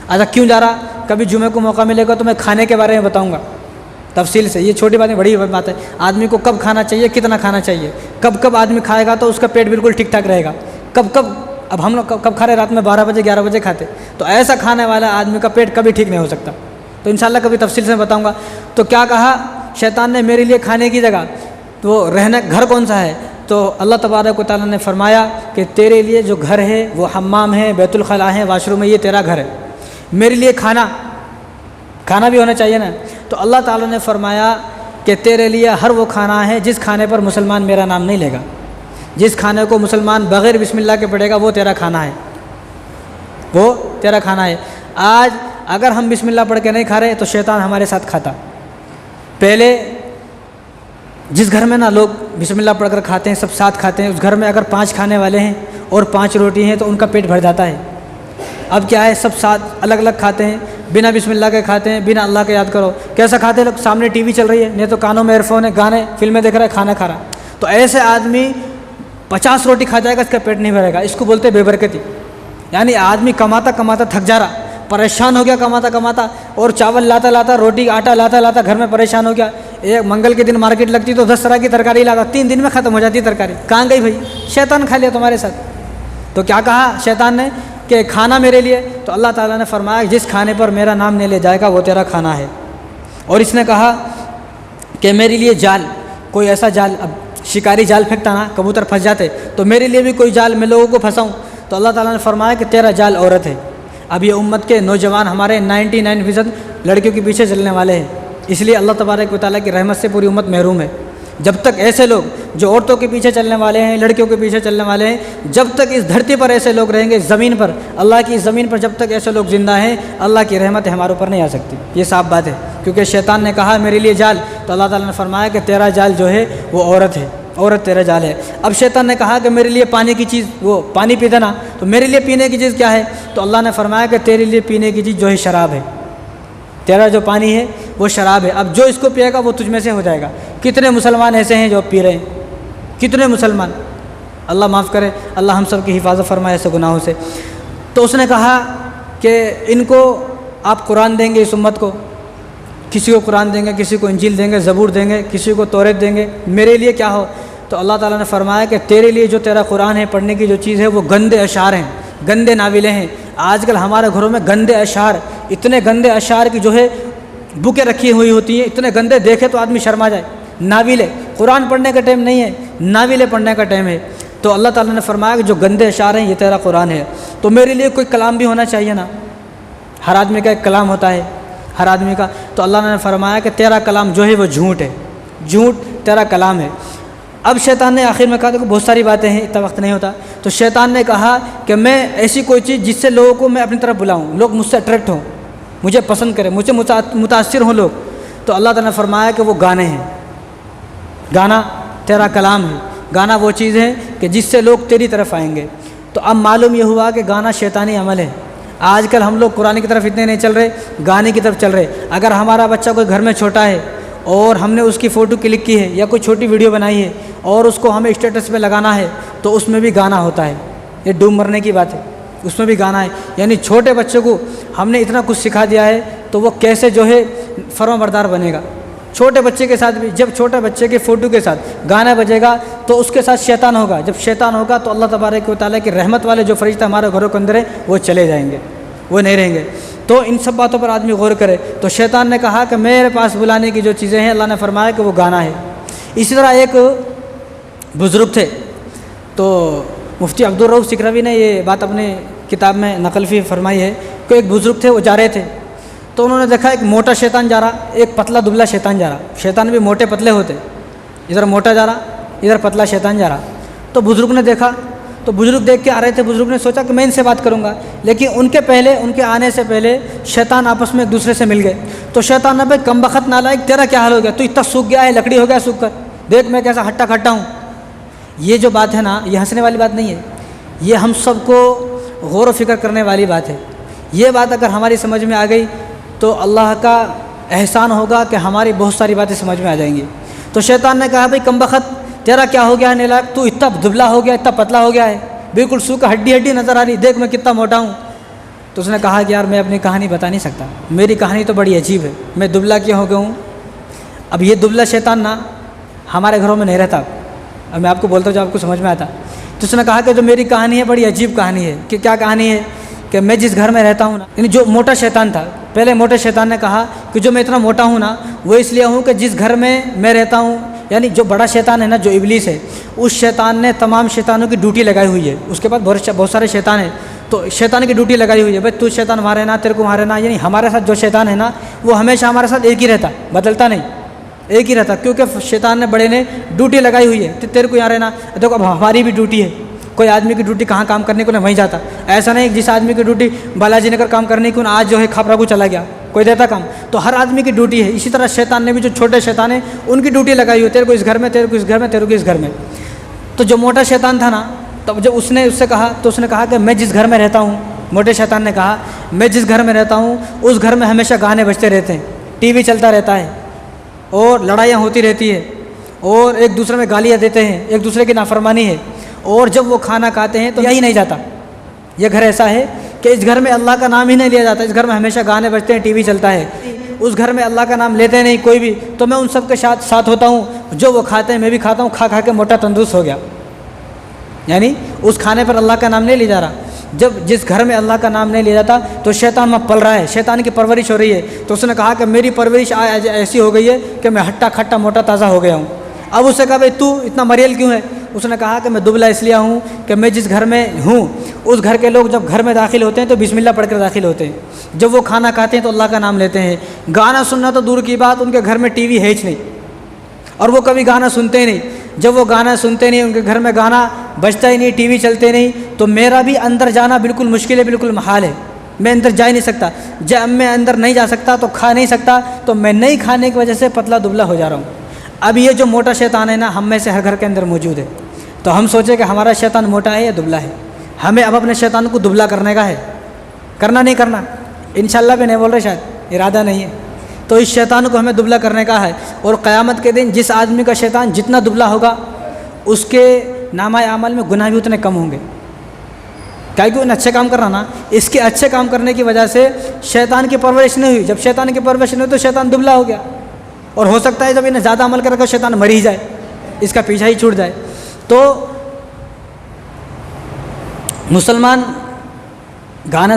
اچھا کیوں جا رہا؟ کبھی جمعے کو موقع ملے گا تو میں کھانے کے بارے میں بتاؤں گا تفصیل سے، یہ چھوٹی باتیں بڑی بات ہے۔ آدمی کو کب کھانا چاہیے، کتنا کھانا چاہیے، کب آدمی کھائے گا تو اس کا پیٹ بالکل ٹھیک ٹھاک رہے گا، اب ہم لوگ کب کھا رہے؟ رات میں 12 بجے 11 بجے کھاتے، تو ایسا کھانے والا آدمی کا پیٹ کبھی ٹھیک نہیں ہو سکتا۔ تو انشاءاللہ کبھی تفصیل سے بتاؤں گا۔ تو کیا کہا شیطان نے؟ میرے لیے کھانے کی جگہ، تو رہنا گھر کون سا ہے؟ تو اللہ تبارک و تعالیٰ نے فرمایا کہ تیرے لیے جو گھر ہے وہ حمام ہے، بیت الخلا ہے، واش روم ہے، یہ تیرا گھر ہے۔ میرے لیے کھانا بھی ہونا چاہیے نا۔ تو اللہ تعالیٰ نے فرمایا کہ تیرے لیے ہر وہ کھانا ہے جس کھانے پر مسلمان میرا نام نہیں لے گا، جس کھانے کو مسلمان بغیر بسم اللہ کے پڑھے گا وہ تیرا کھانا ہے، وہ تیرا کھانا ہے۔ آج اگر ہم بسم اللہ پڑھ کے نہیں کھا رہے تو شیطان ہمارے ساتھ کھاتا۔ پہلے جس گھر میں نا لوگ بسم اللہ پڑھ کر کھاتے ہیں، سب ساتھ کھاتے ہیں، اس گھر میں اگر 5 کھانے والے ہیں اور 5 روٹی ہیں تو ان کا پیٹ بھر جاتا ہے۔ اب کیا ہے، سب ساتھ الگ الگ کھاتے ہیں، بنا بسم اللہ کے کھاتے ہیں، بنا اللہ کے یاد کرو۔ کیسا کھاتے ہیں لوگ؟ سامنے ٹی وی چل رہی ہے، نہیں تو کانوں میں ایئر فون ہے، گانے فلمیں دیکھ رہا ہے، کھانا کھا رہا ہے۔ تو ایسے آدمی 50 روٹی کھا جائے گا، اس کا پیٹ نہیں بھرے گا۔ اس کو بولتے بے برکتی، یعنی آدمی کماتا کماتا تھک جا رہا، پریشان ہو گیا کماتا اور چاول لاتا روٹی آٹا لاتا گھر میں پریشان ہو گیا۔ ایک منگل کے دن مارکیٹ لگتی تو 10 طرح کی ترکاری لاتا، 3 دن میں ختم ہو جاتی ترکاری۔ کہاں گئی بھائی؟ شیطان کھا لیا تمہارے ساتھ۔ تو کیا کہا شیطان نے کہ کھانا میرے لیے؟ تو اللہ تعالیٰ نے فرمایا جس کھانے پر میرا نام نہیں لے جائے گا وہ تیرا کھانا ہے۔ اور اس نے کہا کہ میرے لیے جال، کوئی ایسا جال، اب شکاری جال پھینکتا نا، کبوتر پھنس جاتے، تو میرے لیے بھی کوئی جال میں لوگوں کو پھنساؤں۔ تو اللہ تعالیٰ نے فرمایا کہ تیرا جال عورت ہے۔ اب یہ امت کے نوجوان ہمارے 99% لڑکیوں کے پیچھے چلنے والے ہیں، اس لیے اللہ تبارک و تعالیٰ کی رحمت سے پوری امت محروم ہے۔ جب تک ایسے لوگ جو عورتوں کے پیچھے چلنے والے ہیں، لڑکیوں کے پیچھے چلنے والے ہیں، جب تک اس دھرتی پر ایسے لوگ رہیں گے، زمین پر، اللہ کی زمین پر جب تک ایسے لوگ زندہ ہیں، اللہ کی رحمت ہمارے اوپر نہیں آ سکتی۔ یہ صاف بات ہے، کیونکہ شیطان نے کہا میرے لیے جال، تو اللہ تعالیٰ نے فرمایا کہ تیرا جال جو ہے وہ عورت ہے، عورت تیرا جال ہے۔ اب شیطان نے کہا کہ میرے لیے پانی کی چیز، وہ پانی پیتا نا، تو میرے لیے پینے کی چیز کیا ہے؟ تو اللہ نے فرمایا کہ تیرے لیے پینے کی چیز جو ہے شراب ہے، تیرا جو پانی ہے وہ شراب ہے۔ اب جو اس کو پیے گا وہ تجھ میں سے ہو جائے گا۔ کتنے مسلمان ایسے ہیں جو پی رہے ہیں؟ کتنے مسلمان؟ اللہ معاف کرے، اللہ ہم سب کی حفاظت فرمائے ایسے گناہوں سے۔ تو اس نے کہا کہ ان کو آپ قرآن دیں گے، اس امت کو، کسی کو قرآن دیں گے، کسی کو انجیل دیں گے، زبور دیں گے، کسی کو توریت دیں گے، میرے لیے کیا ہو؟ تو اللہ تعالیٰ نے فرمایا کہ تیرے لیے جو تیرا قرآن ہے، پڑھنے کی جو چیز ہے وہ گندے اشعار ہیں، گندے ناولیں ہیں۔ آج کل ہمارے گھروں میں گندے اشعار، اتنے گندے اشعار کی جو ہے بکیں رکھی ہوئی ہوتی ہیں، اتنے گندے دیکھے تو آدمی شرما جائے۔ ناولیں، قرآن پڑھنے کا ٹائم نہیں ہے، ناولیں پڑھنے کا ٹائم ہے۔ تو اللہ تعالیٰ نے فرمایا کہ جو گندے اشعار ہیں یہ تیرا قرآن ہے۔ تو میرے لیے کوئی کلام بھی ہونا چاہیے نا، ہر آدمی کا ایک کلام ہوتا ہے، ہر آدمی کا۔ تو اللہ نے فرمایا کہ تیرا کلام جو ہے وہ جھوٹ ہے، جھوٹ تیرا کلام ہے۔ اب شیطان نے آخر میں کہا کہ بہت ساری باتیں ہیں، اتنا وقت نہیں ہوتا، تو شیطان نے کہا کہ میں ایسی کوئی چیز جس سے لوگوں کو میں اپنی طرف بلاؤں، لوگ مجھ سے اٹریکٹ ہوں، مجھے پسند کریں، مجھ سے متاثر ہوں لوگ۔ تو اللہ تعالیٰ نے فرمایا کہ وہ گانے ہیں، گانا تیرا کلام ہے، گانا وہ چیز ہے کہ جس سے لوگ تیری طرف آئیں گے۔ تو اب معلوم یہ ہوا کہ گانا شیطانی عمل ہے۔ آج کل ہم لوگ قرآن کی طرف اتنے نہیں چل رہے، گانے کی طرف چل رہے۔ اگر ہمارا بچہ کوئی گھر میں چھوٹا ہے اور ہم نے اس کی فوٹو کلک کی ہے یا کوئی چھوٹی ویڈیو بنائی ہے اور اس کو ہمیں اسٹیٹس پہ لگانا ہے تو اس میں بھی گانا ہوتا ہے۔ یہ ڈوب مرنے کی بات ہے، اس میں بھی گانا ہے۔ یعنی چھوٹے بچوں کو ہم نے اتنا کچھ سکھا دیا ہے تو وہ کیسے جو ہے فرما بردار بنے گا۔ چھوٹے بچے کے ساتھ بھی، جب چھوٹے بچے کے فوٹو کے ساتھ گانا بجے گا تو اس کے ساتھ شیطان ہوگا۔ جب شیطان ہوگا تو اللہ تبارک و تعالیٰ کی رحمت والے جو فرشتہ ہمارے گھروں کے اندر ہیں وہ چلے جائیں گے، وہ نہیں رہیں گے۔ تو ان سب باتوں پر آدمی غور کرے۔ تو شیطان نے کہا کہ میرے پاس بلانے کی جو چیزیں ہیں، اللہ نے فرمایا کہ وہ گانا ہے۔ اسی طرح ایک بزرگ تھے، تو مفتی عبدالرؤف سکھروی نے یہ بات اپنے کتاب میں نقل فی فرمائی ہے کہ ایک بزرگ تھے، وہ جا رہے تھے تو انہوں نے دیکھا ایک موٹا شیطان جا رہا، ایک پتلا دبلا شیطان جا رہا۔ شیطان بھی موٹے پتلے ہوتے، ادھر موٹا جا رہا، ادھر پتلا شیطان جا رہا۔ تو بزرگ نے دیکھا، تو بزرگ دیکھ کے آ رہے تھے، بزرگ نے سوچا کہ میں ان سے بات کروں گا، لیکن ان کے آنے سے پہلے شیطان آپس میں ایک دوسرے سے مل گئے۔ تو شیطان نے بھائی کم بخت نالائق، تیرا کیا حال ہو گیا؟ تو اتنا سوکھ گیا ہے، لکڑی ہو گیا سوکھ کر، دیکھ میں کیسا ہٹا کھٹا ہوں۔ یہ جو بات ہے نا، یہ ہنسنے والی بات نہیں ہے، یہ ہم سب کو غور و فکر کرنے والی بات ہے۔ یہ بات اگر ہماری سمجھ میں آ گئی تو اللہ کا احسان ہوگا کہ ہماری بہت ساری باتیں سمجھ میں آ جائیں گی۔ تو شیطان نے کہا بھائی کم بخت تیرا کیا ہو گیا ہے نالائق، تو اتنا دبلا ہو گیا، اتنا پتلا ہو گیا ہے، بالکل سوکھا، ہڈی ہڈی نظر آ رہی، دیکھ میں کتنا موٹا ہوں۔ تو اس نے کہا کہ یار میں اپنی کہانی بتا نہیں سکتا، میری کہانی تو بڑی عجیب ہے، میں دبلا کیوں ہو گیا ہوں۔ اب یہ دبلا شیطان نا ہمارے گھروں میں نہیں رہتا، اب میں آپ کو بولتا ہوں جو آپ کو سمجھ میں آتا۔ تو اس نے کہا کہ جو میری کہانی ہے بڑی عجیب کہانی ہے۔ کہ کیا کہانی ہے؟ کہ میں جس گھر میں رہتا ہوں نا، یعنی جو موٹا شیطان تھا، پہلے موٹے شیطان نے کہا کہ جو میں اتنا موٹا ہوں نا وہ اس لیے ہوں کہ جس گھر میں رہتا ہوں، یعنی جو بڑا شیطان ہے نا، جو ابلیس ہے، اس شیطان نے تمام شیطانوں کی ڈیوٹی لگائی ہوئی ہے۔ اس کے بعد بہت سارے شیطان ہیں، تو شیطان کی ڈیوٹی لگائی ہوئی ہے، بھائی تو شیطان وہاں رہنا، تیرے کو وہاں رہنا۔ یعنی ہمارے ساتھ جو شیطان ہے نا وہ ہمیشہ ہمارے ساتھ ایک ہی رہتا، بدلتا نہیں، ایک ہی رہتا، کیونکہ شیطان نے بڑے نے ڈیوٹی لگائی ہوئی ہے، تیرے کو یہاں رہنا۔ دیکھو اب ہماری بھی ڈیوٹی ہے، کوئی آدمی کی ڈیوٹی کہاں کام کرنے کو نہیں وہیں جاتا۔ ایسا نہیں جس آدمی کی ڈیوٹی بالاجی نگر کام کرنے کی آج جو ہے کھپرا کو چلا گیا، کوئی دیتا کام۔ تو ہر آدمی کی ڈیوٹی ہے۔ اسی طرح شیطان نے بھی جو چھوٹے شیطان ہیں ان کی ڈیوٹی لگائی ہوئی ہے، تیرے کو اس گھر میں، تیرے کو اس گھر میں، تیرے کو اس گھر میں۔ تو جو موٹا شیطان تھا نا، تب جب اس نے اس سے کہا تو اس نے کہا کہ میں جس گھر میں رہتا ہوں، موٹے شیطان نے کہا میں جس گھر میں رہتا ہوں اس گھر میں ہمیشہ گانے بجتے رہتے ہیں، ٹی وی چلتا رہتا ہے اور لڑائیاں ہوتی رہتی ہے اور ایک دوسرے میں گالیاں دیتے ہیں، ایک دوسرے کی نافرمانی ہے، اور جب وہ کھانا کھاتے ہیں تو یہی نہیں جاتا۔ یہ گھر ایسا ہے کہ اس گھر میں اللہ کا نام ہی نہیں لیا جاتا، اس گھر میں ہمیشہ گانے بجتے ہیں، ٹی وی چلتا ہے، اس گھر میں اللہ کا نام لیتے نہیں کوئی بھی۔ تو میں ان سب کے ساتھ ہوتا ہوں، جو وہ کھاتے ہیں میں بھی کھاتا ہوں، کھا کھا کے موٹا تندرست ہو گیا۔ یعنی اس کھانے پر اللہ کا نام نہیں لیا جا رہا۔ جب جس گھر میں اللہ کا نام نہیں لیا جاتا تو شیطان وہاں پل رہا ہے، شیطان کی پرورش ہو رہی ہے۔ تو اس نے کہا کہ میری پرورش ایسی ہو گئی ہے کہ میں ہٹا کھٹا موٹا تازہ ہو گیا ہوں۔ اب اسے کہا بھائی تو اتنا مریل کیوں ہے؟ اس نے کہا کہ میں دبلا اس لیے ہوں کہ میں جس گھر میں ہوں اس گھر کے لوگ جب گھر میں داخل ہوتے ہیں تو بسم اللہ پڑھ کر داخل ہوتے ہیں، جب وہ کھانا کھاتے ہیں تو اللہ کا نام لیتے ہیں۔ گانا سننا تو دور کی بات، ان کے گھر میں ٹی وی ہے ہی نہیں اور وہ کبھی گانا سنتے ہی نہیں۔ جب وہ گانا سنتے نہیں، ان کے گھر میں گانا بجتا ہی نہیں، ٹی وی چلتے نہیں، تو میرا بھی اندر جانا بالکل مشکل ہے، بالکل محال ہے، میں اندر جا ہی نہیں سکتا۔ جب میں اندر نہیں جا سکتا تو کھا نہیں سکتا، تو میں نہیں کھانے کی وجہ سے پتلا دبلا ہو جا رہا ہوں۔ اب یہ جو موٹا شیطان ہے نا ہم میں سے ہر گھر کے اندر موجود ہے، تو ہم سوچیں کہ ہمارا شیطان موٹا ہے یا دبلا ہے۔ ہمیں اب اپنے شیطان کو دبلا کرنے کا ہے، کرنا نہیں کرنا، انشاءاللہ بھی نہیں بول رہے، شاید ارادہ نہیں ہے۔ تو اس شیطان کو ہمیں دبلا کرنے کا ہے، اور قیامت کے دن جس آدمی کا شیطان جتنا دبلا ہوگا اس کے نامہ اعمال میں گناہ بھی اتنے کم ہوں گے۔ کیا کہ انہیں اچھے کام کرنا نا، اس کے اچھے کام کرنے کی وجہ سے شیطان کی پرورش نہیں ہوئی۔ جب شیطان کی پرورش نہیں ہوئی تو شیطان دبلا ہو گیا، اور ہو سکتا ہے جب انہیں زیادہ عمل کر کے شیطان مر ہی جائے، اس کا پیچھا ہی چھوٹ جائے۔ تو مسلمان گانے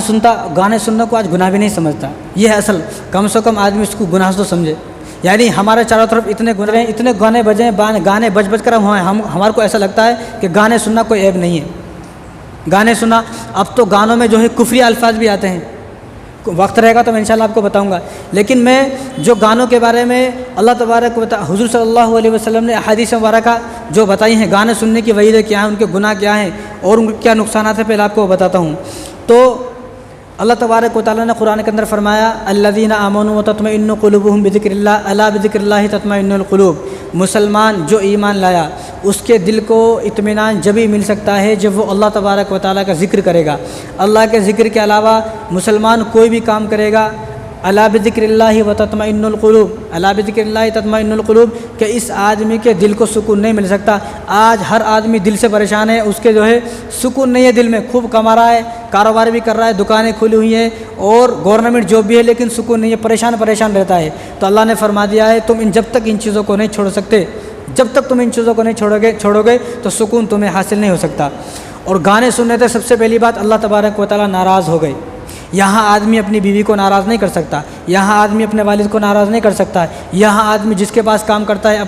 سننے کو آج گناہ بھی نہیں سمجھتا، یہ ہے اصل، کم سے کم آدمی اس کو گناہ تو سمجھے۔ یعنی ہمارے چاروں طرف اتنے گناہ، اتنے گانے بجے ہیں، گانے بج کر ہمارے کو ایسا لگتا ہے کہ گانے سننا کوئی عیب نہیں ہے۔ گانے سنا، اب تو گانوں میں جو ہے کفری الفاظ بھی آتے ہیں، وقت رہے گا تو میں انشاءاللہ آپ کو بتاؤں گا، لیکن میں جو گانوں کے بارے میں اللہ تبارک و تعالی حضور صلی اللہ علیہ وسلم نے احادیث مبارکہ جو بتائی ہیں، گانے سننے کی وجہ کیا ہیں، ان کے گناہ کیا ہیں اور ان کے کیا نقصانات ہیں، پہلے آپ کو بتاتا ہوں۔ تو اللہ تبارک و تعالیٰ نے قرآن کے اندر فرمایا الذین آمنوا وتطمئن قلوبهم بذکر اللہ الا بذکر اللہ تطمئن القلوب، مسلمان جو ایمان لایا اس کے دل کو اطمینان جبھی مل سکتا ہے جب وہ اللہ تبارک و تعالیٰ کا ذکر کرے گا۔ اللہ کے ذکر کے علاوہ مسلمان کوئی بھی کام کرے گا، الا بذکر اللہ و تطمئن القلوب، الا بذکر اللہ تطمئن القلوب، کہ اس آدمی کے دل کو سکون نہیں مل سکتا۔ آج ہر آدمی دل سے پریشان ہے، اس کے جو ہے سکون نہیں ہے دل میں، خوب کما رہا ہے، کاروبار بھی کر رہا ہے، دکانیں کھلی ہوئی ہیں اور گورنمنٹ جاب بھی ہے، لیکن سکون نہیں ہے، پریشان رہتا ہے۔ تو اللہ نے فرما دیا ہے تم جب تک ان چیزوں کو نہیں چھوڑ سکتے، جب تک تم ان چیزوں کو نہیں چھوڑو گے تو سکون تمہیں حاصل نہیں ہو سکتا۔ اور گانے سننے سے سب سے پہلی بات اللہ تبارک و تعالیٰ ناراض ہو گئے۔ یہاں آدمی اپنی بیوی کو ناراض نہیں کر سکتا، یہاں آدمی اپنے والد کو ناراض نہیں کر سکتا، یہاں آدمی جس کے پاس کام کرتا ہے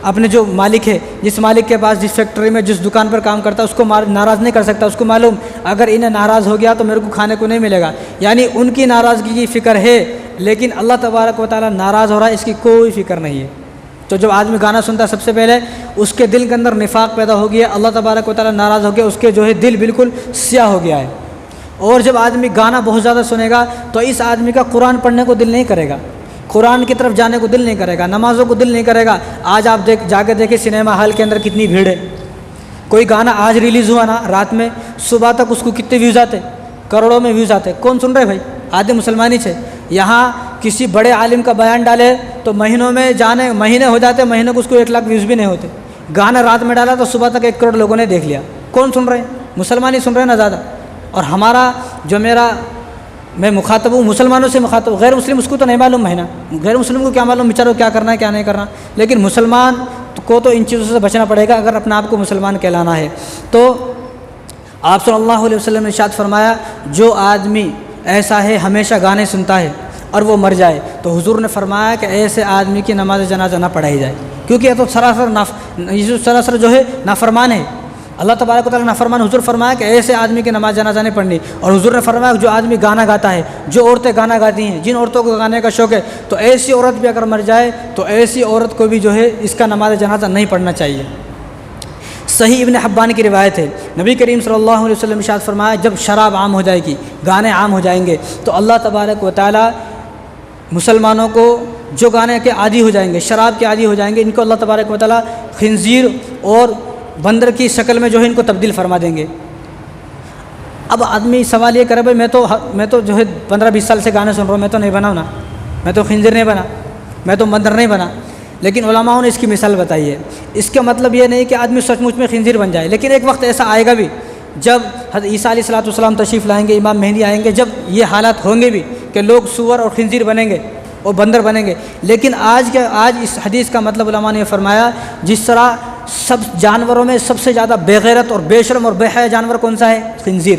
اپنے جو مالک ہے، جس مالک کے پاس جس فیکٹری میں جس دکان پر کام کرتا ہے اس کو ناراض نہیں کر سکتا۔ اس کو معلوم اگر انہیں ناراض ہو گیا تو میرے کو کھانے کو نہیں ملے گا، یعنی ان کی ناراضگی کی فکر ہے، لیکن اللہ تبارک و تعالیٰ ناراض ہو رہا ہے اس کی کوئی فکر نہیں ہے۔ تو جب آدمی گانا سنتا ہے سب سے پہلے اس کے دل کے اندر نفاق پیدا ہو گیا، اللہ تبارک و تعالیٰ ناراض ہو گیا، اس کے جو ہے دل بالکل سیاہ ہو گیا ہے۔ اور جب آدمی گانا بہت زیادہ سنے گا تو اس آدمی کا قرآن پڑھنے کو دل نہیں کرے گا، قرآن کی طرف جانے کو دل نہیں کرے گا، نمازوں کو دل نہیں کرے گا۔ آج آپ جا کے دیکھیں سنیما ہال کے اندر کتنی بھیڑ ہے، کوئی گانا آج ریلیز ہوا نا رات میں، صبح تک اس کو کتنے ویوز آتے، کروڑوں میں ویوز آتے، کون سن رہے بھائی؟ آدھے مسلمان ہی تھے۔ یہاں کسی بڑے عالم کا بیان ڈالے تو مہینے ہو جاتے، مہینے کو اس کو 1 لاکھ ویوز بھی نہیں ہوتے۔ گانا رات میں ڈالا تو صبح تک 1 کروڑ لوگوں نے دیکھ لیا۔ کون سن رہے ہیں؟ مسلمان ہی سن رہے ہیں نا زیادہ۔ اور ہمارا جو میں مخاطب ہوں مسلمانوں سے مخاطب ہوں، غیر مسلم اس کو تو نہیں معلوم ہے نا، غیر مسلم کو کیا معلوم بیچاروں کیا کرنا ہے کیا نہیں کرنا، لیکن مسلمان کو تو ان چیزوں سے بچنا پڑے گا اگر اپنے آپ کو مسلمان کہلانا ہے۔ تو آپ صلی اللہ علیہ وسلم نے ارشاد فرمایا جو آدمی ایسا ہے ہمیشہ گانے سنتا ہے اور وہ مر جائے تو حضور نے فرمایا کہ ایسے آدمی کی نماز جنازہ نہ پڑھائی جائے، کیونکہ یہ تو سراسر جو ہے نافرمان ہے، اللہ تبارک و تعالیٰ نافرمان۔ حضور فرمایا کہ ایسے آدمی کی نماز جنازہ نہیں پڑھنی۔ اور حضور نے فرمایا جو آدمی گانا گاتا ہے، جو عورتیں گانا گاتی ہیں، جن عورتوں کو گانے کا شوق ہے، تو ایسی عورت بھی اگر مر جائے تو ایسی عورت کو بھی جو ہے اس کا نماز جنازہ نہیں پڑھنا چاہیے۔ صحیح ابن حبان کی روایت ہے، نبی کریم صلی اللہ علیہ وسلم ارشاد فرمایا جب شراب عام ہو جائے گی، گانے عام ہو جائیں گے تو اللہ تبارک و تعالیٰ مسلمانوں کو جو گانے کے عادی ہو جائیں گے، شراب کے عادی ہو جائیں گے، ان کو اللہ تبارک و تعالیٰ خنزیر اور بندر کی شکل میں جو ہے ان کو تبدیل فرما دیں گے۔ اب آدمی سوال یہ کرے بھائی میں تو جو ہے 15-20 سال سے گانے سن رہا ہوں، میں تو نہیں بنا نا، میں تو خنزیر نہیں بنا، میں تو بندر نہیں بنا، لیکن علماء نے اس کی مثال بتائی ہے۔ اس کا مطلب یہ نہیں کہ آدمی سچ مچ میں خنزیر بن جائے، لیکن ایک وقت ایسا آئے گا بھی جب حضرت عیسیٰ علیہ الصلوۃ والسلام تشریف لائیں گے، امام مہدی آئیں گے، جب یہ حالات ہوں گے بھی کہ لوگ سور اور خنزیر بنیں گے اور بندر بنیں گے۔ لیکن آج اس حدیث کا مطلب علماء نے فرمایا جس طرح سب جانوروں میں سب سے زیادہ بے غیرت اور بے شرم اور بے حیا جانور کون سا ہے؟ خنزیر،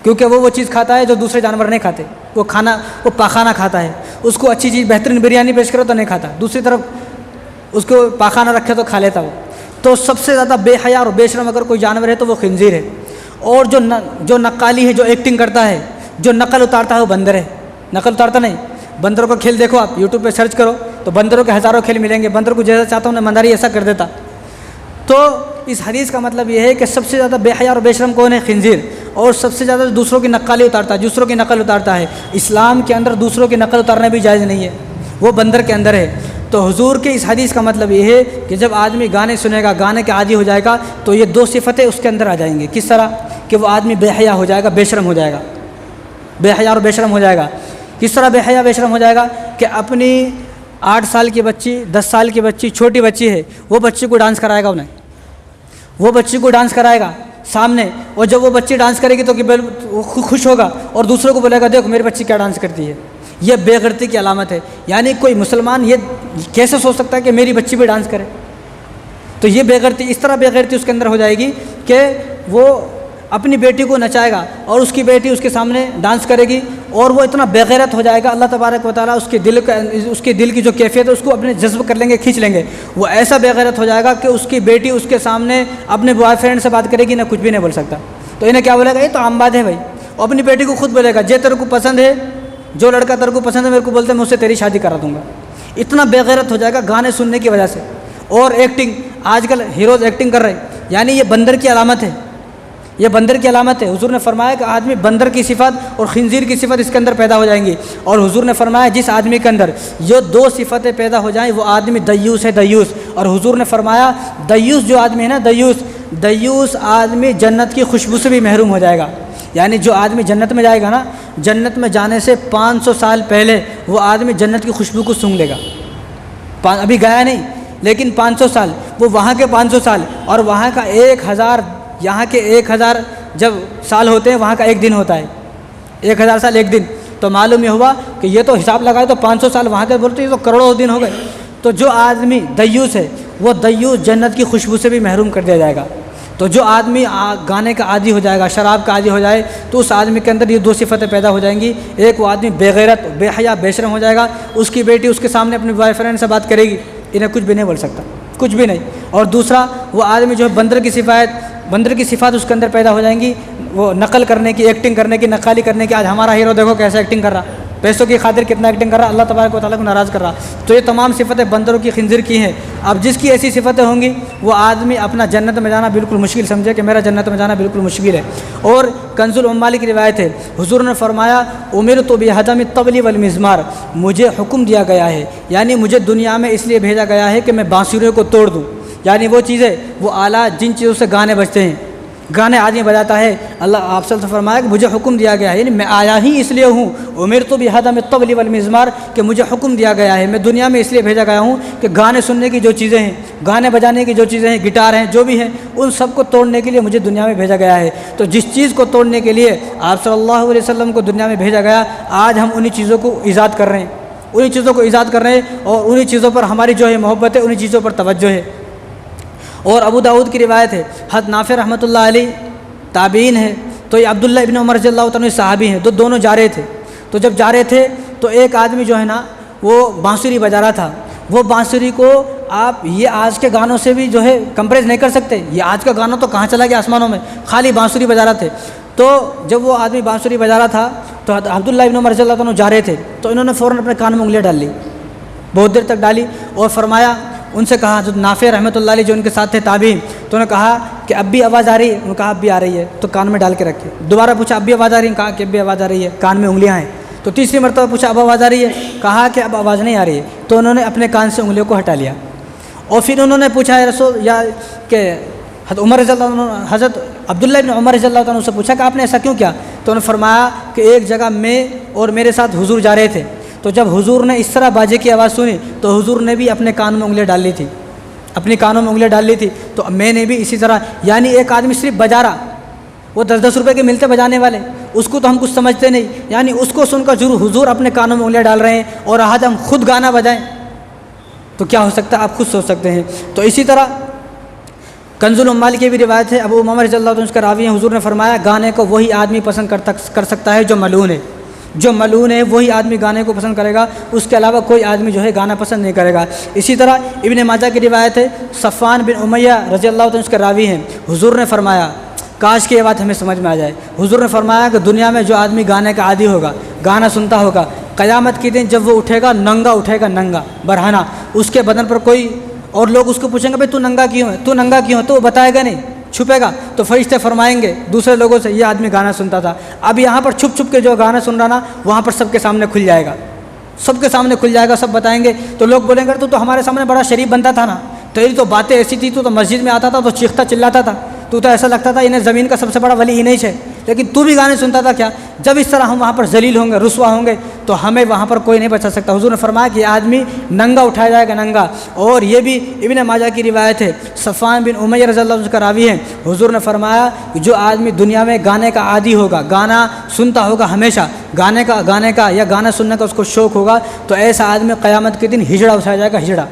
کیونکہ وہ چیز کھاتا ہے جو دوسرے جانور نہیں کھاتے، وہ پاخانہ کھاتا ہے، اس کو اچھی چیز بہترین بریانی پیش کرو تو نہیں کھاتا، دوسری طرف اس کو پاخانہ رکھے تو کھا لیتا وہ۔ تو سب سے زیادہ بے حیا اور بے شرم اگر کوئی جانور ہے تو وہ خنزیر ہے۔ اور جو نقالی ہے، جو ایکٹنگ کرتا ہے، جو نقل اتارتا ہے وہ بندر ہے۔ نقل اتارتا نہیں، بندروں کا کھیل دیکھو آپ یوٹیوب پہ سرچ کرو تو بندروں کے ہزاروں کھیل ملیں گے، بندر کو جیسا چاہتا ہوں میں منداری ایسا کر دیتا۔ تو اس حدیث کا مطلب یہ ہے کہ سب سے زیادہ بے حیا اور بے شرم کون ہے؟ خنزیر۔ اور سب سے زیادہ دوسروں کی نقالی اتارتا ہے، دوسروں کی نقل اتارتا ہے۔ اسلام کے اندر دوسروں کی نقل اتارنا بھی جائز نہیں ہے، وہ بندر کے اندر ہے۔ تو حضور کے اس حدیث کا مطلب یہ ہے کہ جب آدمی گانے سنے گا، گانے کے عادی ہو جائے گا تو یہ 2 صفتیں اس کے اندر آ جائیں گی۔ کس طرح؟ کہ وہ آدمی بے حیا ہو جائے گا، بے شرم ہو جائے گا، بے حیا اور بے شرم ہو جائے گا۔ کس طرح بے حیا بے شرم ہو جائے گا؟ کہ اپنی 8 سال کی بچی، 10 سال کی بچی، چھوٹی بچی ہے، وہ بچی کو ڈانس کرائے گا، وہ بچی کو ڈانس کرائے گا سامنے، اور جب وہ بچی ڈانس کرے گی تو وہ خوش ہوگا اور دوسروں کو بولے گا دیکھو میری بچی کیا ڈانس کرتی ہے۔ یہ بے غیرتی کی علامت ہے۔ یعنی کوئی مسلمان یہ کیسے سوچ سکتا ہے کہ میری بچی بھی ڈانس کرے؟ تو یہ بے غیرتی، اس طرح بے غیرتی اس کے اندر ہو جائے گی کہ وہ اپنی بیٹی کو نچائے گا اور اس کی بیٹی اس کے سامنے ڈانس کرے گی، اور وہ اتنا بے غیرت ہو جائے گا اللہ تبارک و تعالیٰ اس کے دل کی جو کیفیت ہے اس کو اپنے جذب کر لیں گے، کھینچ لیں گے۔ وہ ایسا بے غیرت ہو جائے گا کہ اس کی بیٹی اس کے سامنے اپنے بوائے فرینڈ سے بات کرے گی نہ کچھ بھی نہیں بول سکتا۔ تو انہیں کیا بولے گا؟ یہ تو عام بات ہے بھائی۔ اور اپنی بیٹی کو خود بولے گا جے تیرے کو پسند ہے، جو لڑکا تیرے کو پسند ہے میرے کو بولتے میں اس سے تیری شادی کرا دوں گا۔ اتنا بے غیرت ہو جائے گا گانے سننے کی وجہ سے۔ اور ایکٹنگ، آج کل ہیروز ایکٹنگ کر رہے ہیں، یعنی یہ بندر کی علامت ہے، یہ بندر کی علامت ہے۔ حضور نے فرمایا کہ آدمی بندر کی صفت اور خنزیر کی صفت اس کے اندر پیدا ہو جائیں گی۔ اور حضور نے فرمایا جس آدمی کے اندر یہ 2 صفتیں پیدا ہو جائیں وہ آدمی دیوس ہے، دیوس۔ اور حضور نے فرمایا دیوس جو آدمی ہے نا، دیوس آدمی جنت کی خوشبو سے بھی محروم ہو جائے گا. یعنی جو آدمی جنت میں جائے گا نا، جنت میں جانے سے 500 سال پہلے وہ آدمی جنت کی خوشبو کو سونگھ لے گا. ابھی گیا نہیں لیکن 500 سال، وہ وہاں کے 500 سال اور وہاں کا 1000، یہاں کے 1000 جب سال ہوتے ہیں وہاں کا ایک دن ہوتا ہے. 1000 سال ایک دن، تو معلوم یہ ہوا کہ یہ تو حساب لگائے تو 500 سال وہاں کے بولتے ہیں تو کروڑوں دن ہو گئے. تو جو آدمی دیوس ہے وہ دیوس جنت کی خوشبو سے بھی محروم کر دیا جائے گا. تو جو آدمی گانے کا عادی ہو جائے گا، شراب کا عادی ہو جائے تو اس آدمی کے اندر یہ 2 صفتیں پیدا ہو جائیں گی. ایک وہ آدمی بے غیرت، بے حیا، بے شرم ہو جائے گا. اس کی بیٹی اس کے سامنے اپنے بوائے فرینڈ سے بات کرے گی، انہیں کچھ بھی نہیں بول سکتا، کچھ بھی نہیں. اور دوسرا وہ آدمی جو ہے بندر کی صفات اس کے اندر پیدا ہو جائیں گی. وہ نقل کرنے کی، ایکٹنگ کرنے کی، نقالی کرنے کی. آج ہمارا ہیرو دیکھو کیسے ایکٹنگ کر رہا، پیسوں کی خاطر کتنا ایکٹنگ کر رہا، اللہ تبارک و تعالیٰ کو ناراض کر رہا. تو یہ تمام صفتیں بندروں کی، خنزیر کی ہیں. اب جس کی ایسی صفتیں ہوں گی وہ آدمی اپنا جنت میں جانا بالکل مشکل سمجھے کہ میرا جنت میں جانا بالکل مشکل ہے. اور کنز العمال کی روایت ہے، حضور نے فرمایا امرت بہدم الطبل والمزمار، مجھے حکم دیا گیا ہے، یعنی مجھے دنیا میں اس لیے بھیجا گیا ہے کہ میں بانسریوں کو توڑ دوں. یعنی وہ چیزیں، وہ آلات جن چیزوں سے گانے بجتے ہیں، گانے آدمی بجاتا ہے، اللہ آپ سے فرمایا کہ مجھے حکم دیا گیا ہے، یعنی میں آیا ہی اس لیے ہوں، امرت بہدم الطبل والمزمار، کہ مجھے حکم دیا گیا ہے، میں دنیا میں اس لیے بھیجا گیا ہوں کہ گانے سننے کی جو چیزیں ہیں، گانے بجانے کی جو چیزیں ہیں، گٹار ہیں، جو بھی ہیں، ان سب کو توڑنے کے لیے مجھے دنیا میں بھیجا گیا ہے. تو جس چیز کو توڑنے کے لیے آپ صلی اللہ علیہ وسلم کو دنیا میں بھیجا گیا، آج ہم انہی چیزوں کو ایجاد کر رہے ہیں، اور انہی چیزوں پر ہماری جو ہے محبت ہے، انہی چیزوں پر توجہ ہے. اور ابو داؤد کی روایت ہے، حضرت نافع رحمۃ اللہ علیہ تابعین ہے، تو یہ عبداللہ ابن عمر رضی اللہ عنہ صحابی ہیں، دونوں جا رہے تھے. تو جب جا رہے تھے تو ایک آدمی جو ہے نا وہ بانسری بجا رہا تھا. وہ بانسری کو آپ یہ آج کے گانوں سے بھی جو ہے کمپیئر نہیں کر سکتے. یہ آج کا گانا تو کہاں چلا گیا آسمانوں میں، خالی بانسری بجا رہا تھے. تو جب وہ آدمی بانسری بجا رہا تھا تو عبداللہ ابن عمر رضی اللہ عنہ جا رہے تھے، تو انہوں نے فوراً اپنے کان میں انگلیاں ڈال لی، بہت دیر تک ڈالی، اور فرمایا، ان سے کہا، جو نافع رحمۃ اللہ علیہ جو ان کے ساتھ تھے تابعین، تو انہوں نے کہا کہ اب بھی آواز آ رہی ہے؟ انہوں نے کہا اب بھی آ رہی ہے. تو کان میں ڈال کے رکھے. دوبارہ پوچھا اب بھی آواز آ رہی ہے؟ کہا کہ اب بھی آواز آ رہی ہے، کان میں انگلیاں ہیں. تو تیسری مرتبہ پوچھا اب آواز آ رہی ہے؟ کہا کہ اب آواز نہیں آ رہی ہے. تو انہوں نے اپنے کان سے انگلیوں کو ہٹا لیا. اور پھر انہوں نے پوچھا ہے رسول یا کہ حضرت عبداللہ ابن عمر رضی اللہ عنہ سے پوچھا کہ آپ نے ایسا کیوں کیا؟ تو انہوں نے فرمایا کہ ایک جگہ میں اور میرے ساتھ حضور جا رہے تھے، تو جب حضور نے اس طرح باجے کی آواز سنی تو حضور نے بھی اپنے کان میں انگلیاں ڈال لی تھی، اپنی کانوں میں انگلیاں ڈال لی تھی. تو میں نے بھی اسی طرح. یعنی ایک آدمی صرف بجا رہا، وہ 10-10 روپے کے ملتے بجانے والے، اس کو تو ہم کچھ سمجھتے نہیں. یعنی اس کو سن کر حضور اپنے کانوں میں انگلیاں ڈال رہے ہیں، اور آج ہم خود گانا بجائیں تو کیا ہو سکتا ہے، آپ خود سوچ سکتے ہیں. تو اسی طرح کنز العمال کی بھی روایت ہے، ابو امامہ رضی اللہ عنہ اس کا راوی ہیں، حضور نے فرمایا گانے کو وہی آدمی پسند کر سکتا ہے جو ملعون ہے. جو ملعون ہے وہی آدمی گانے کو پسند کرے گا، اس کے علاوہ کوئی آدمی جو ہے گانا پسند نہیں کرے گا. اسی طرح ابن ماجہ کی روایت ہے، صفوان بن امیہ رضی اللہ عنہ اس کے راوی ہیں، حضور نے فرمایا، کاش کہ یہ بات ہمیں سمجھ میں آ جائے. حضور نے فرمایا کہ دنیا میں جو آدمی گانے کا عادی ہوگا، گانا سنتا ہوگا، قیامت کے دن جب وہ اٹھے گا، ننگا اٹھے گا، ننگا برہنہ، اس کے بدن پر کوئی، اور لوگ اس کو پوچھیں گے بھائی تو ننگا کیوں ہے، تو ننگا کیوں ہے؟ تو وہ بتائے گا نہیں، چھپے گا. تو فرشتے فرمائیں گے دوسرے لوگوں سے یہ آدمی گانا سنتا تھا. اب یہاں پر چھپ چھپ کے جو گانا سن رہا نا، وہاں پر سب کے سامنے کھل جائے گا، سب کے سامنے کھل جائے گا، سب بتائیں گے. تو لوگ بولیں گے تو ہمارے سامنے بڑا شریف بنتا تھا نا، تیری تو باتیں ایسی تھی، تو مسجد میں آتا تھا تو چیختا چلاتا تھا، تو ایسا لگتا تھا انہیں زمین کا سب سے بڑا ولی ہی نہیں ہے، لیکن تو بھی گانے سنتا تھا کیا؟ جب اس طرح ہم وہاں پر ذلیل ہوں گے، رسوا ہوں گے، تو ہمیں وہاں پر کوئی نہیں بچا سکتا. حضور نے فرمایا کہ یہ آدمی ننگا اٹھایا جائے گا، ننگا. اور یہ بھی ابن ماجہ کی روایت ہے، صفوان بن امیہ رضی اللہ عنہ کا راوی ہے، حضور نے فرمایا کہ جو آدمی دنیا میں گانے کا عادی ہوگا، گانا سنتا ہوگا ہمیشہ، گانے کا یا گانا سننے کا اس کو شوق ہوگا، تو ایسا آدمی قیامت کے دن ہجڑا اٹھایا جائے گا، ہجڑا،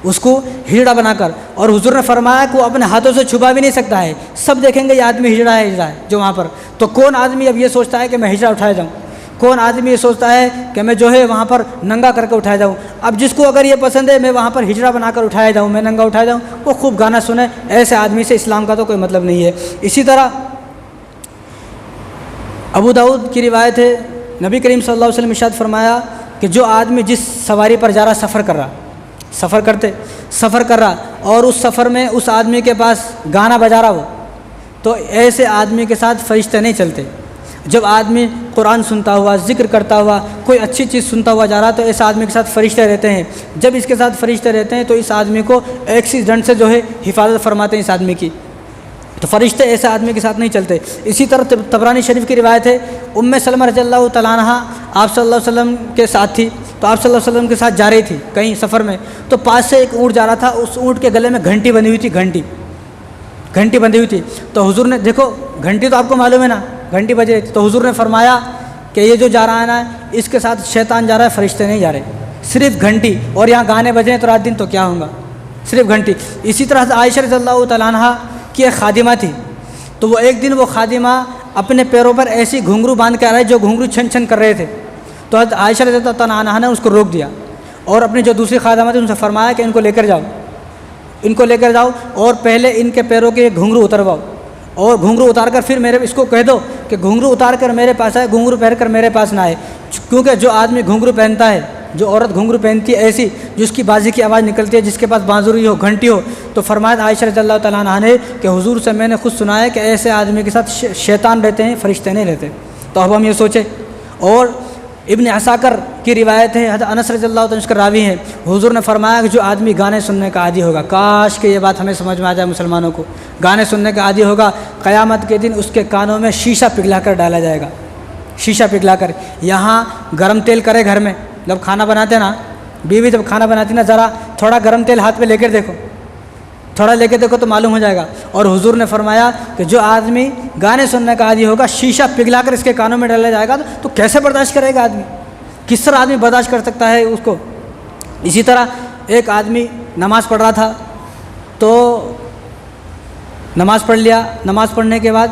اس کو ہجڑا بنا کر. اور حضور نے فرمایا کہ وہ اپنے ہاتھوں سے چھپا بھی نہیں سکتا ہے، سب دیکھیں گے یہ آدمی ہجڑا ہے جو وہاں پر. تو کون آدمی اب یہ سوچتا ہے کہ میں ہجڑا اٹھایا جاؤں؟ کون آدمی یہ سوچتا ہے کہ میں جو ہے وہاں پر ننگا کر کے اٹھایا جاؤں؟ اب جس کو اگر یہ پسند ہے میں وہاں پر ہجڑا بنا کر اٹھایا جاؤں، میں ننگا اٹھایا جاؤں، وہ خوب گانا سنے. ایسے آدمی سے اسلام کا تو کوئی مطلب نہیں ہے. اسی طرح ابو داؤد کی روایت ہے، نبی کریم صلی اللہ علیہ وسلم ارشاد فرمایا کہ جو آدمی جس سواری پر جا رہا، سفر کر رہا اور اس سفر میں اس آدمی کے پاس گانا بجا رہا ہو، تو ایسے آدمی کے ساتھ فرشتے نہیں چلتے. جب آدمی قرآن سنتا ہوا، ذکر کرتا ہوا، کوئی اچھی چیز سنتا ہوا جا رہا تو اس آدمی کے ساتھ فرشتے رہتے ہیں. جب اس کے ساتھ فرشتے رہتے ہیں تو اس آدمی کو ایکسیڈنٹ سے جو ہے حفاظت فرماتے ہیں اس آدمی کی. تو فرشتے ایسے آدمی کے ساتھ نہیں چلتے. اسی طرح طبرانی شریف کی روایت ہے، سلمہ رضی اللہ تعالیٰ عنہ آپ صلی اللہ علیہ وسلم کے ساتھ تھی. تو آپ صلی اللہ علیہ وسلم کے ساتھ جا رہی تھی کہیں سفر میں. تو پاس سے ایک اونٹ جا رہا تھا، اس اونٹ کے گلے میں گھنٹی بندھی ہوئی تھی. گھنٹی بندھی ہوئی تھی. تو حضور نے دیکھو گھنٹی تو آپ کو معلوم ہے نا، گھنٹی بج رہی تھی. تو حضور نے فرمایا کہ یہ جو جا رہا ہے نا اس کے ساتھ شیطان جا رہا ہے، فرشتے نہیں جا رہے. صرف گھنٹی، اور یہاں گانے بج رہے ہیں تو رات دن تو کیا ہوگا، صرف گھنٹی. اسی طرح عائشہ رضی اللہ تعالیٰ عنہ کی ایک خادمہ تھی. تو وہ ایک دن وہ خادمہ اپنے پیروں پر ایسی گھنگرو باندھ کے آ رہے جو گھنگرو چھن چھن کر رہے تھے. تو حضرت عائشہ رضی اللہ تعالیٰ عنہ نے اس کو روک دیا اور اپنی جو دوسری خادمہ تھی ان سے فرمایا کہ ان کو لے کر جاؤ اور پہلے ان کے پیروں کے گھنگرو اترواؤ، اور گھنگرو اتار کر پھر اس کو کہہ دو کہ گھنگرو اتار کر میرے پاس آئے، گھنگرو پہن کر میرے پاس نہ آئے. کیونکہ جو آدمی گھنگرو پہنتا ہے، جو عورت گھنگرو پہنتی ہے ایسی جس کی بازی کی آواز نکلتی ہے، جس کے پاس بانسری ہو، گھنٹی ہو، تو فرمایا عائشہ رضی اللہ تعالیٰ عنہ نے کہ حضور سے میں نے خود سنا ہے کہ ایسے آدمی کے ساتھ شیطان رہتے ہیں، فرشتے نہیں رہتے. تو اب ہم یہ سوچیں. اور ابن عساکر کی روایت ہے، حضرت انس رضی اللہ تعالیٰ عنہ اس کا راوی ہیں، حضور نے فرمایا کہ جو آدمی گانے سننے کا عادی ہوگا، کاش کہ یہ بات ہمیں سمجھ میں آ جائے مسلمانوں کو، گانے سننے کا عادی ہوگا، قیامت کے دن اس کے کانوں میں شیشہ پگھلا کر ڈالا جائے گا. شیشہ پگھلا کر. یہاں گرم تیل کرے گھر میں، جب کھانا بناتے نا، بیوی جب کھانا بناتی نا، ذرا تھوڑا گرم تیل ہاتھ پہ لے کے دیکھو، تھوڑا لے کے دیکھو تو معلوم ہو جائے گا. اور حضور نے فرمایا کہ جو آدمی گانے سننے کا عادی ہوگا، شیشہ پگھلا کر اس کے کانوں میں ڈالا جائے گا تو کیسے برداشت کرے گا آدمی؟ کس طرح آدمی برداشت کر سکتا ہے اس کو؟ اسی طرح ایک آدمی نماز پڑھ رہا تھا، تو نماز پڑھ لیا. نماز پڑھنے کے بعد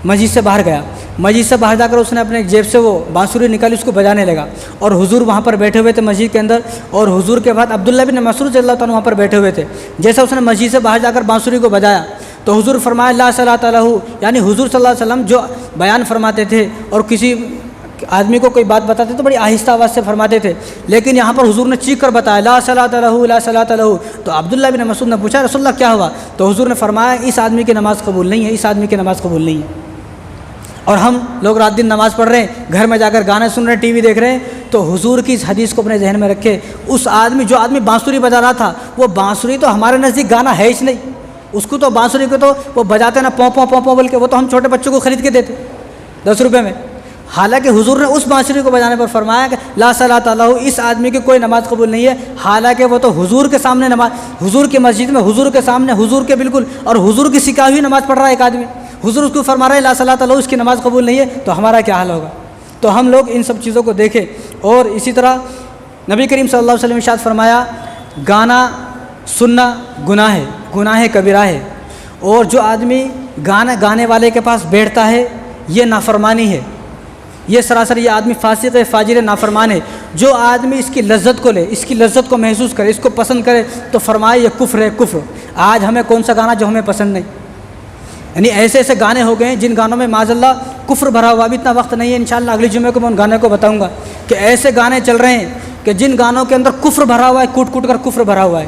مسجد سے باہر گیا. مسجد سے باہر جا کر اس نے اپنے جیب سے وہ بانسری نکالی، اس کو بجانے لگا. اور حضور وہاں پر بیٹھے ہوئے تھے مسجد کے اندر، اور حضور کے بعد عبداللہ بن مسعود رضی اللہ تعالیٰ وہاں پر بیٹھے ہوئے تھے. جیسا اس نے مسجد سے باہر جا کر بانسری کو بجایا تو حضور فرمایا لا صلاۃ لہ، یعنی حضور صلی اللہ علیہ وسلم جو بیان فرماتے تھے اور کسی آدمی کو کوئی بات بتاتے تو بڑی آہستہ آواز سے فرماتے تھے، لیکن یہاں پر حضور نے چیخ کر بتایا لا صلاۃ لہ لا صلاۃ لہ. تو عبداللہ بن مسعود نے پوچھا رسول اللہ کیا ہوا؟ تو حضور نے فرمایا اس آدمی کی نماز قبول نہیں ہے، اس آدمی کی نماز قبول نہیں ہے. اور ہم لوگ رات دن نماز پڑھ رہے ہیں، گھر میں جا کر گانے سن رہے ہیں، ٹی وی دیکھ رہے ہیں. تو حضور کی اس حدیث کو اپنے ذہن میں رکھے. جو آدمی بانسری بجا رہا تھا، وہ بانسری تو ہمارے نزدیک گانا ہے ہی نہیں. اس کو تو بانسری کو تو وہ بجاتے نا پوں پوں پوں پوں بول کے، وہ تو ہم چھوٹے بچوں کو خرید کے دیتے 10 روپے میں. حالانکہ حضور نے اس بانسری کو بجانے پر فرمایا کہ لا صلاۃ لہ، اس آدمی کی کوئی نماز قبول نہیں ہے. حالانکہ وہ تو حضور کے سامنے نماز، حضور کی مسجد میں، حضور کے سامنے، حضور کے بالکل، اور حضور کی سکھائی ہوئی نماز پڑھ رہا ہے ایک آدمی. حضور اس کو فرما رہا ہے لا صلاۃ لہ، اس کی نماز قبول نہیں ہے، تو ہمارا کیا حال ہوگا؟ تو ہم لوگ ان سب چیزوں کو دیکھیں. اور اسی طرح نبی کریم صلی اللہ علیہ وسلم نے ارشاد فرمایا گانا سننا گناہ کبیرہ ہے. اور جو آدمی گانا گانے والے کے پاس بیٹھتا ہے یہ نافرمانی ہے، یہ سراسر یہ آدمی فاسق ہے، فاجر ہے، نافرمان ہے. جو آدمی اس کی لذت کو لے، اس کی لذت کو محسوس کرے، اس کو پسند کرے، تو فرمائے یہ کفر ہے، کفر. آج ہمیں کون سا گانا جو ہمیں پسند نہیں، یعنی ایسے ایسے گانے ہو گئے ہیں جن گانوں میں معاذ اللہ کفر بھرا ہوا. ابھی اتنا وقت نہیں ہے، انشاءاللہ اگلے جمعے کو میں ان گانے کو بتاؤں گا کہ ایسے گانے چل رہے ہیں کہ جن گانوں کے اندر کفر بھرا ہوا ہے، کوٹ کوٹ کر کفر بھرا ہوا ہے.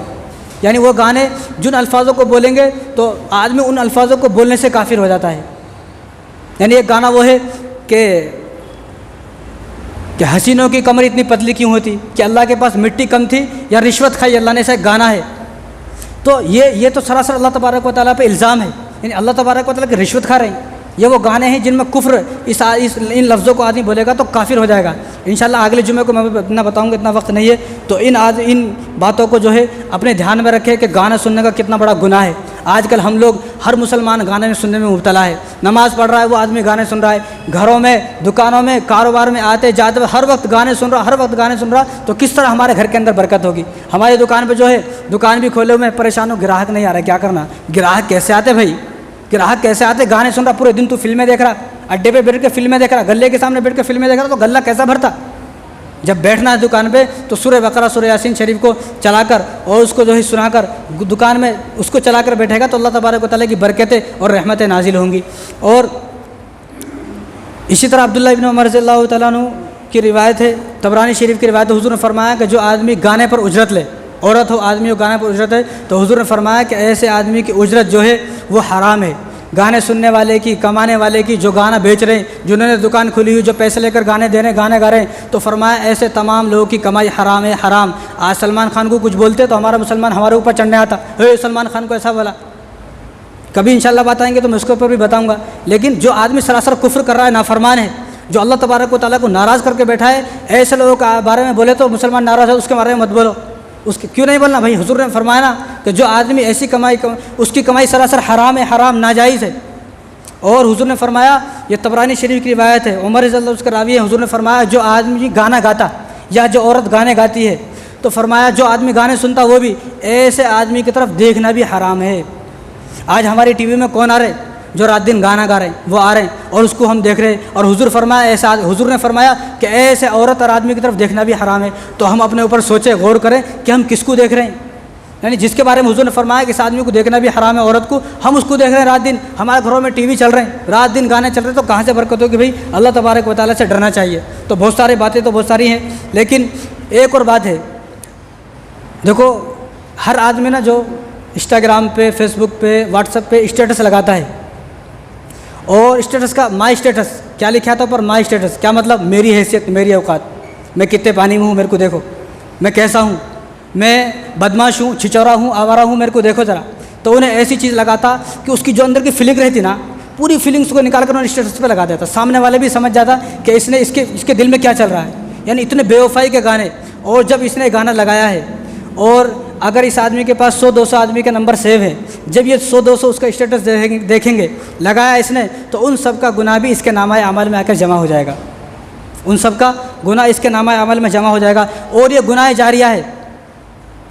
یعنی وہ گانے جن الفاظوں کو بولیں گے تو آدمی ان الفاظوں کو بولنے سے کافر ہو جاتا ہے. یعنی ایک گانا وہ ہے کہ حسینوں کی کمر اتنی پتلی کیوں ہوتی، کہ اللہ کے پاس مٹی کم تھی یا رشوت کھائی اللہ نے، ایسا ایک گانا ہے. تو یہ تو سراسر اللہ تبارک و تعالیٰ پہ الزام ہے، یعنی اللہ تبارک و تعالیٰ کی رشوت کھا رہے ہیں. یہ وہ گانے ہیں جن میں کفر ان لفظوں کو آدمی بولے گا تو کافر ہو جائے گا. انشاءاللہ اگلے جمعے کو میں اتنا بتاؤں گا، اتنا وقت نہیں ہے. تو ان باتوں کو جو ہے اپنے دھیان میں رکھے کہ گانا سننے کا کتنا بڑا گناہ ہے. آج کل ہم لوگ، ہر مسلمان گانے میں سننے میں مبتلا ہے. نماز پڑھ رہا ہے وہ آدمی گانے سن رہا ہے، گھروں میں، دکانوں میں، کاروبار میں آتے جاتے ہر وقت گانے سن رہا، تو کس طرح ہمارے گھر کے اندر برکت ہوگی؟ ہماری دکان پہ جو ہے، دکان بھی کھولے ہوئے، پریشان ہو، گراہک نہیں آ رہا، کیا کرنا؟ گراہک کیسے آتے بھائی؟ گراہک کیسے آتے؟ گانے سن رہا پورے دن، تو فلمیں دیکھ رہا، اڈے پہ بیٹھ کے فلمیں دیکھ رہا، گلے کے سامنے بیٹھ کے فلمیں دیکھ رہا، تو گلہ کیسا بھرتا؟ جب بیٹھنا ہے دکان پہ تو سورہ بقرہ، سورہ یاسین شریف کو چلا کر اور اس کو جو ہے سنا کر دکان میں اس کو چلا کر بیٹھے گا تو اللہ تبارک و تعالیٰ کی برکتیں اور رحمتیں نازل ہوں گی. اور اسی طرح عبداللہ ابن عمر رضی اللہ تعالیٰ عنہ کی روایت ہے، طبرانی شریف کی روایت ہے، حضور نے فرمایا کہ جو آدمی گانے پر اجرت لے، عورت ہو آدمی ہو، گانے پر اجرت ہے، تو حضور نے فرمایا کہ ایسے آدمی کی اجرت جو ہے وہ حرام ہے. گانے سننے والے کی، کمانے والے کی، جو گانا بیچ رہے ہیں، جنہوں نے دکان کھلی ہوئی، جو پیسے لے کر گانے دے رہے ہیں، گانے گا رہے ہیں، تو فرمایا ایسے تمام لوگوں کی کمائی حرام ہے، حرام۔ آج سلمان خان کو کچھ بولتے تو ہمارا مسلمان ہمارے اوپر چڑھنے آتا، اے سلمان خان کو ایسا بولا۔ کبھی انشاءاللہ بات آئیں گے تو میں اس کے اوپر بھی بتاؤں گا۔ لیکن جو آدمی سراسر کفر کر رہا ہے، نافرمان ہے، جو اللہ تبارک و تعالیٰ کو ناراض کر کے بیٹھا ہے، ایسے لوگوں کے بارے میں بولے تو مسلمان ناراض ہے، اس کے بارے میں مت بولو۔ اس کی کیوں نہیں بولنا بھائی؟ حضور نے فرمایا نا کہ جو آدمی ایسی کمائی اس کی کمائی سراسر حرام ہے، حرام ناجائز ہے۔ اور حضور نے فرمایا، یہ طبرانی شریف کی روایت ہے، عمر رضی اللہ عنہ اس کا راوی ہے، حضور نے فرمایا جو آدمی گانا گاتا یا جو عورت گانے گاتی ہے، تو فرمایا جو آدمی گانے سنتا وہ بھی، ایسے آدمی کی طرف دیکھنا بھی حرام ہے۔ آج ہماری ٹی وی میں کون آ رہے جو رات دن گانا گا رہے ہیں؟ وہ آ رہے ہیں اور اس کو ہم دیکھ رہے ہیں، اور حضور نے فرمایا کہ ایسے عورت اور آدمی کی طرف دیکھنا بھی حرام ہے۔ تو ہم اپنے اوپر سوچیں، غور کریں کہ ہم کس کو دیکھ رہے ہیں، یعنی جس کے بارے میں حضور نے فرمایا کہ اس آدمی کو دیکھنا بھی حرام ہے، عورت کو، ہم اس کو دیکھ رہے ہیں رات دن۔ ہمارے گھروں میں ٹی وی چل رہے ہیں، رات دن گانے چل رہے ہیں، تو کہاں سے برکت ہوگی بھائی؟ اللہ تبارک و تعالیٰ سے ڈرنا چاہیے۔ تو بہت ساری باتیں تو بہت ساری ہیں، لیکن ایک اور بات ہے، دیکھو ہر آدمی نا جو انسٹاگرام پہ، فیس بک پہ، واٹس ایپ پہ اسٹیٹس لگاتا ہے، اور اسٹیٹس کا مائی اسٹیٹس کیا لکھا تھا پر مائی اسٹیٹس کیا مطلب؟ میری حیثیت، میری اوقات، میں کتنے پانی میں ہوں میرے کو دیکھو، میں کیسا ہوں، میں بدماش ہوں، چھچورا ہوں، آوارہ ہوں، میرے کو دیکھو ذرا۔ تو انہیں ایسی چیز لگاتا کہ اس کی جو اندر کی فیلنگ رہتی نا، پوری فیلنگس کو نکال کر انہیں اسٹیٹس پہ لگا دیتا، سامنے والے بھی سمجھ جاتا کہ اس کے دل میں کیا چل رہا ہے۔ یعنی اتنے بے وفائی کے گانے۔ اور جب اس نے گانا لگایا ہے، اور اگر اس آدمی کے پاس 100-200 آدمی کا نمبر سیو ہے، جب یہ 100-200 اس کا اسٹیٹس دیکھیں گے، لگایا اس نے، تو ان سب کا گناہ بھی اس کے نامہ اعمال میں آ کر جمع ہو جائے گا، ان سب کا گناہ اس کے نامہ اعمال میں جمع ہو جائے گا۔ اور یہ گناہ جاریہ ہے،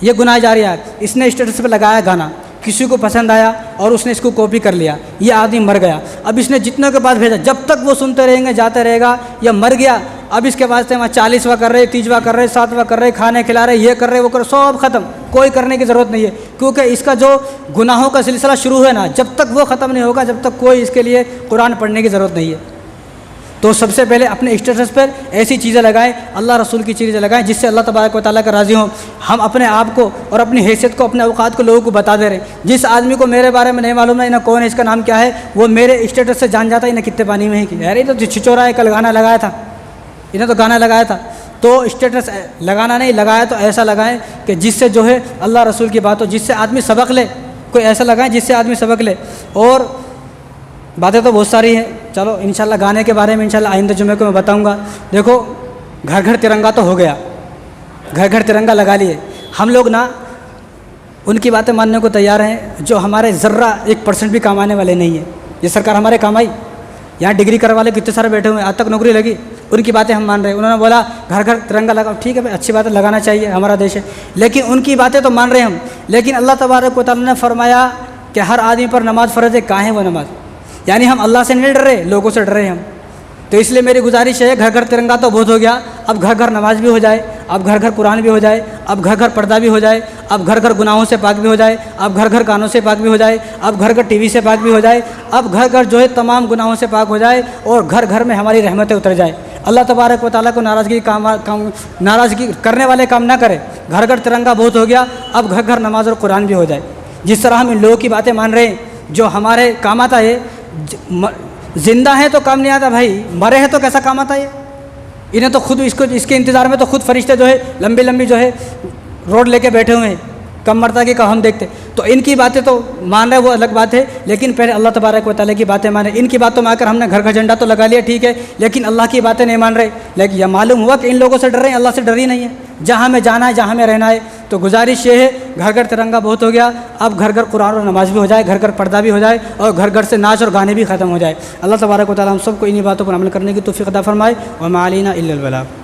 یہ گناہ جاریہ ہے۔ اس نے اسٹیٹس پہ لگایا گانا، کسی کو پسند آیا اور اس نے اس کو کاپی کر لیا، یہ آدمی مر گیا۔ اب اس نے جتنے کے پاس بھیجا، جب تک وہ سنتے رہیں گے، جاتے رہے گا، یا مر گیا، اب اس کے واسطے وہاں 40واں کر رہے، 30واں کر رہے، 7واں کر رہے، کھانے کھلا رہے، یہ کر رہے، وہ کر رہے، سب ختم، کوئی کرنے کی ضرورت نہیں ہے، کیونکہ اس کا جو گناہوں کا سلسلہ شروع ہے نا، جب تک وہ ختم نہیں ہوگا، جب تک کوئی اس کے لیے قرآن پڑھنے کی ضرورت نہیں ہے۔ تو سب سے پہلے اپنے اسٹیٹس پر ایسی چیزیں لگائیں، اللہ رسول کی چیزیں لگائیں جس سے اللہ تبارک و تعالیٰ کا راضی ہوں۔ ہم اپنے آپ کو اور اپنی حیثیت کو، اپنے اوقات کو لوگوں کو بتا دے رہے ہیں۔ جس آدمی کو میرے بارے میں نہیں معلوم ہے، انہیں کون ہے، اس کا نام کیا ہے، وہ میرے اسٹیٹس سے جان جاتا ہے انہیں کتنے پانی میں ہے کہ یار یہ تو چھچورا ہے، کل گانا لگایا تھا، انہیں تو گانا لگایا تھا۔ تو اسٹیٹس لگانا نہیں، لگایا تو ایسا لگائیں کہ جس سے جو ہے اللہ رسول کی بات ہو، جس سے آدمی سبق لے، کوئی ایسا لگائیں جس سے آدمی سبق لے۔ اور باتیں تو بہت ساری ہیں، چلو انشاءاللہ گانے کے بارے میں انشاءاللہ آئندہ جمعے کو میں بتاؤں گا۔ دیکھو گھر گھر ترنگا تو ہو گیا، گھر گھر ترنگا لگا لیے ہم لوگ نا، ان کی باتیں ماننے کو تیار ہیں جو ہمارے ذرہ 1% بھی کام آنے والے نہیں ہیں۔ یہ سرکار ہمارے کام آئی؟ یہاں ڈگری کرنے والے کتنے سارے بیٹھے ہوئے ہیں، آج تک نوکری لگی، ان کی باتیں ہم مان رہے ہیں۔ انہوں نے بولا گھر گھر ترنگا لگاؤ، ٹھیک ہے بھائی، اچھی بات ہے، لگانا چاہیے، ہمارا دیش ہے، لیکن ان کی باتیں تو مان رہے ہیں ہم۔ لیکن اللہ تبارک و تعالیٰ نے فرمایا کہ ہر آدمی پر نماز فرض ہے، کہاں ہے وہ نماز؟ یعنی ہم اللہ سے نہیں ڈر رہے، لوگوں سے ڈر رہے ہیں ہم۔ تو اس لیے میری گزارش ہے، گھر گھر ترنگا تو بہت ہو گیا، اب گھر گھر نماز بھی ہو جائے، اب گھر گھر قرآن بھی ہو جائے، اب گھر گھر پردہ بھی ہو جائے، اب گھر گھر گناہوں سے پاک بھی ہو جائے، اب گھر گھر کانوں سے پاک بھی ہو جائے، اب گھر گھر ٹی وی سے پاک بھی ہو جائے، اب گھر گھر جو ہے تمام گناہوں سے پاک ہو جائے، اور گھر گھر میں ہماری رحمتیں اتر جائے۔ اللہ تبارک و تعالیٰ کو ناراضگی کرنے والے کام نہ کرے۔ گھر گھر ترنگا بہت ہو گیا، اب گھر گھر نماز اور قرآن بھی ہو جائے۔ جس طرح ہم ان لوگوں کی باتیں مان رہے ہیں جو ہمارے کام آتا ہے، زندہ ہے تو کام نہیں آتا بھائی، مرے ہیں تو کیسا کام آتا ہے؟ انہیں تو خود اس کے انتظار میں تو خود فرشتے جو ہے لمبی لمبی جو ہے روڈ لے کے بیٹھے ہوئے ہیں، کم مرتا کہ کب ہم دیکھتے۔ تو ان کی باتیں تو مان رہے وہ الگ بات ہے، لیکن پہلے اللہ تبارک و تعالیٰ کی باتیں مانے۔ ان کی باتوں میں آ کر ہم نے گھر گھر جھنڈا تو لگا لیا، ٹھیک ہے، لیکن اللہ کی باتیں نہیں مان رہے۔ لیکن یہ معلوم ہوا کہ ان لوگوں سے ڈر رہے ہیں، اللہ سے ڈر ہی نہیں ہے۔ جہاں ہمیں جانا ہے، جہاں ہمیں رہنا ہے، تو گزارش یہ ہے، گھر گھر ترنگا بہت ہو گیا، اب گھر گھر قرآن اور نماز بھی ہو جائے، گھر گھر پردہ بھی ہو جائے، اور گھر گھر سے ناچ اور گانے بھی ختم ہو جائے۔ اللہ تبارک و تعالیٰ ہم سب کو انہی باتوں پر عمل کرنے کی توفیق عطا فرمائے۔ وما علینا الا البلاغ۔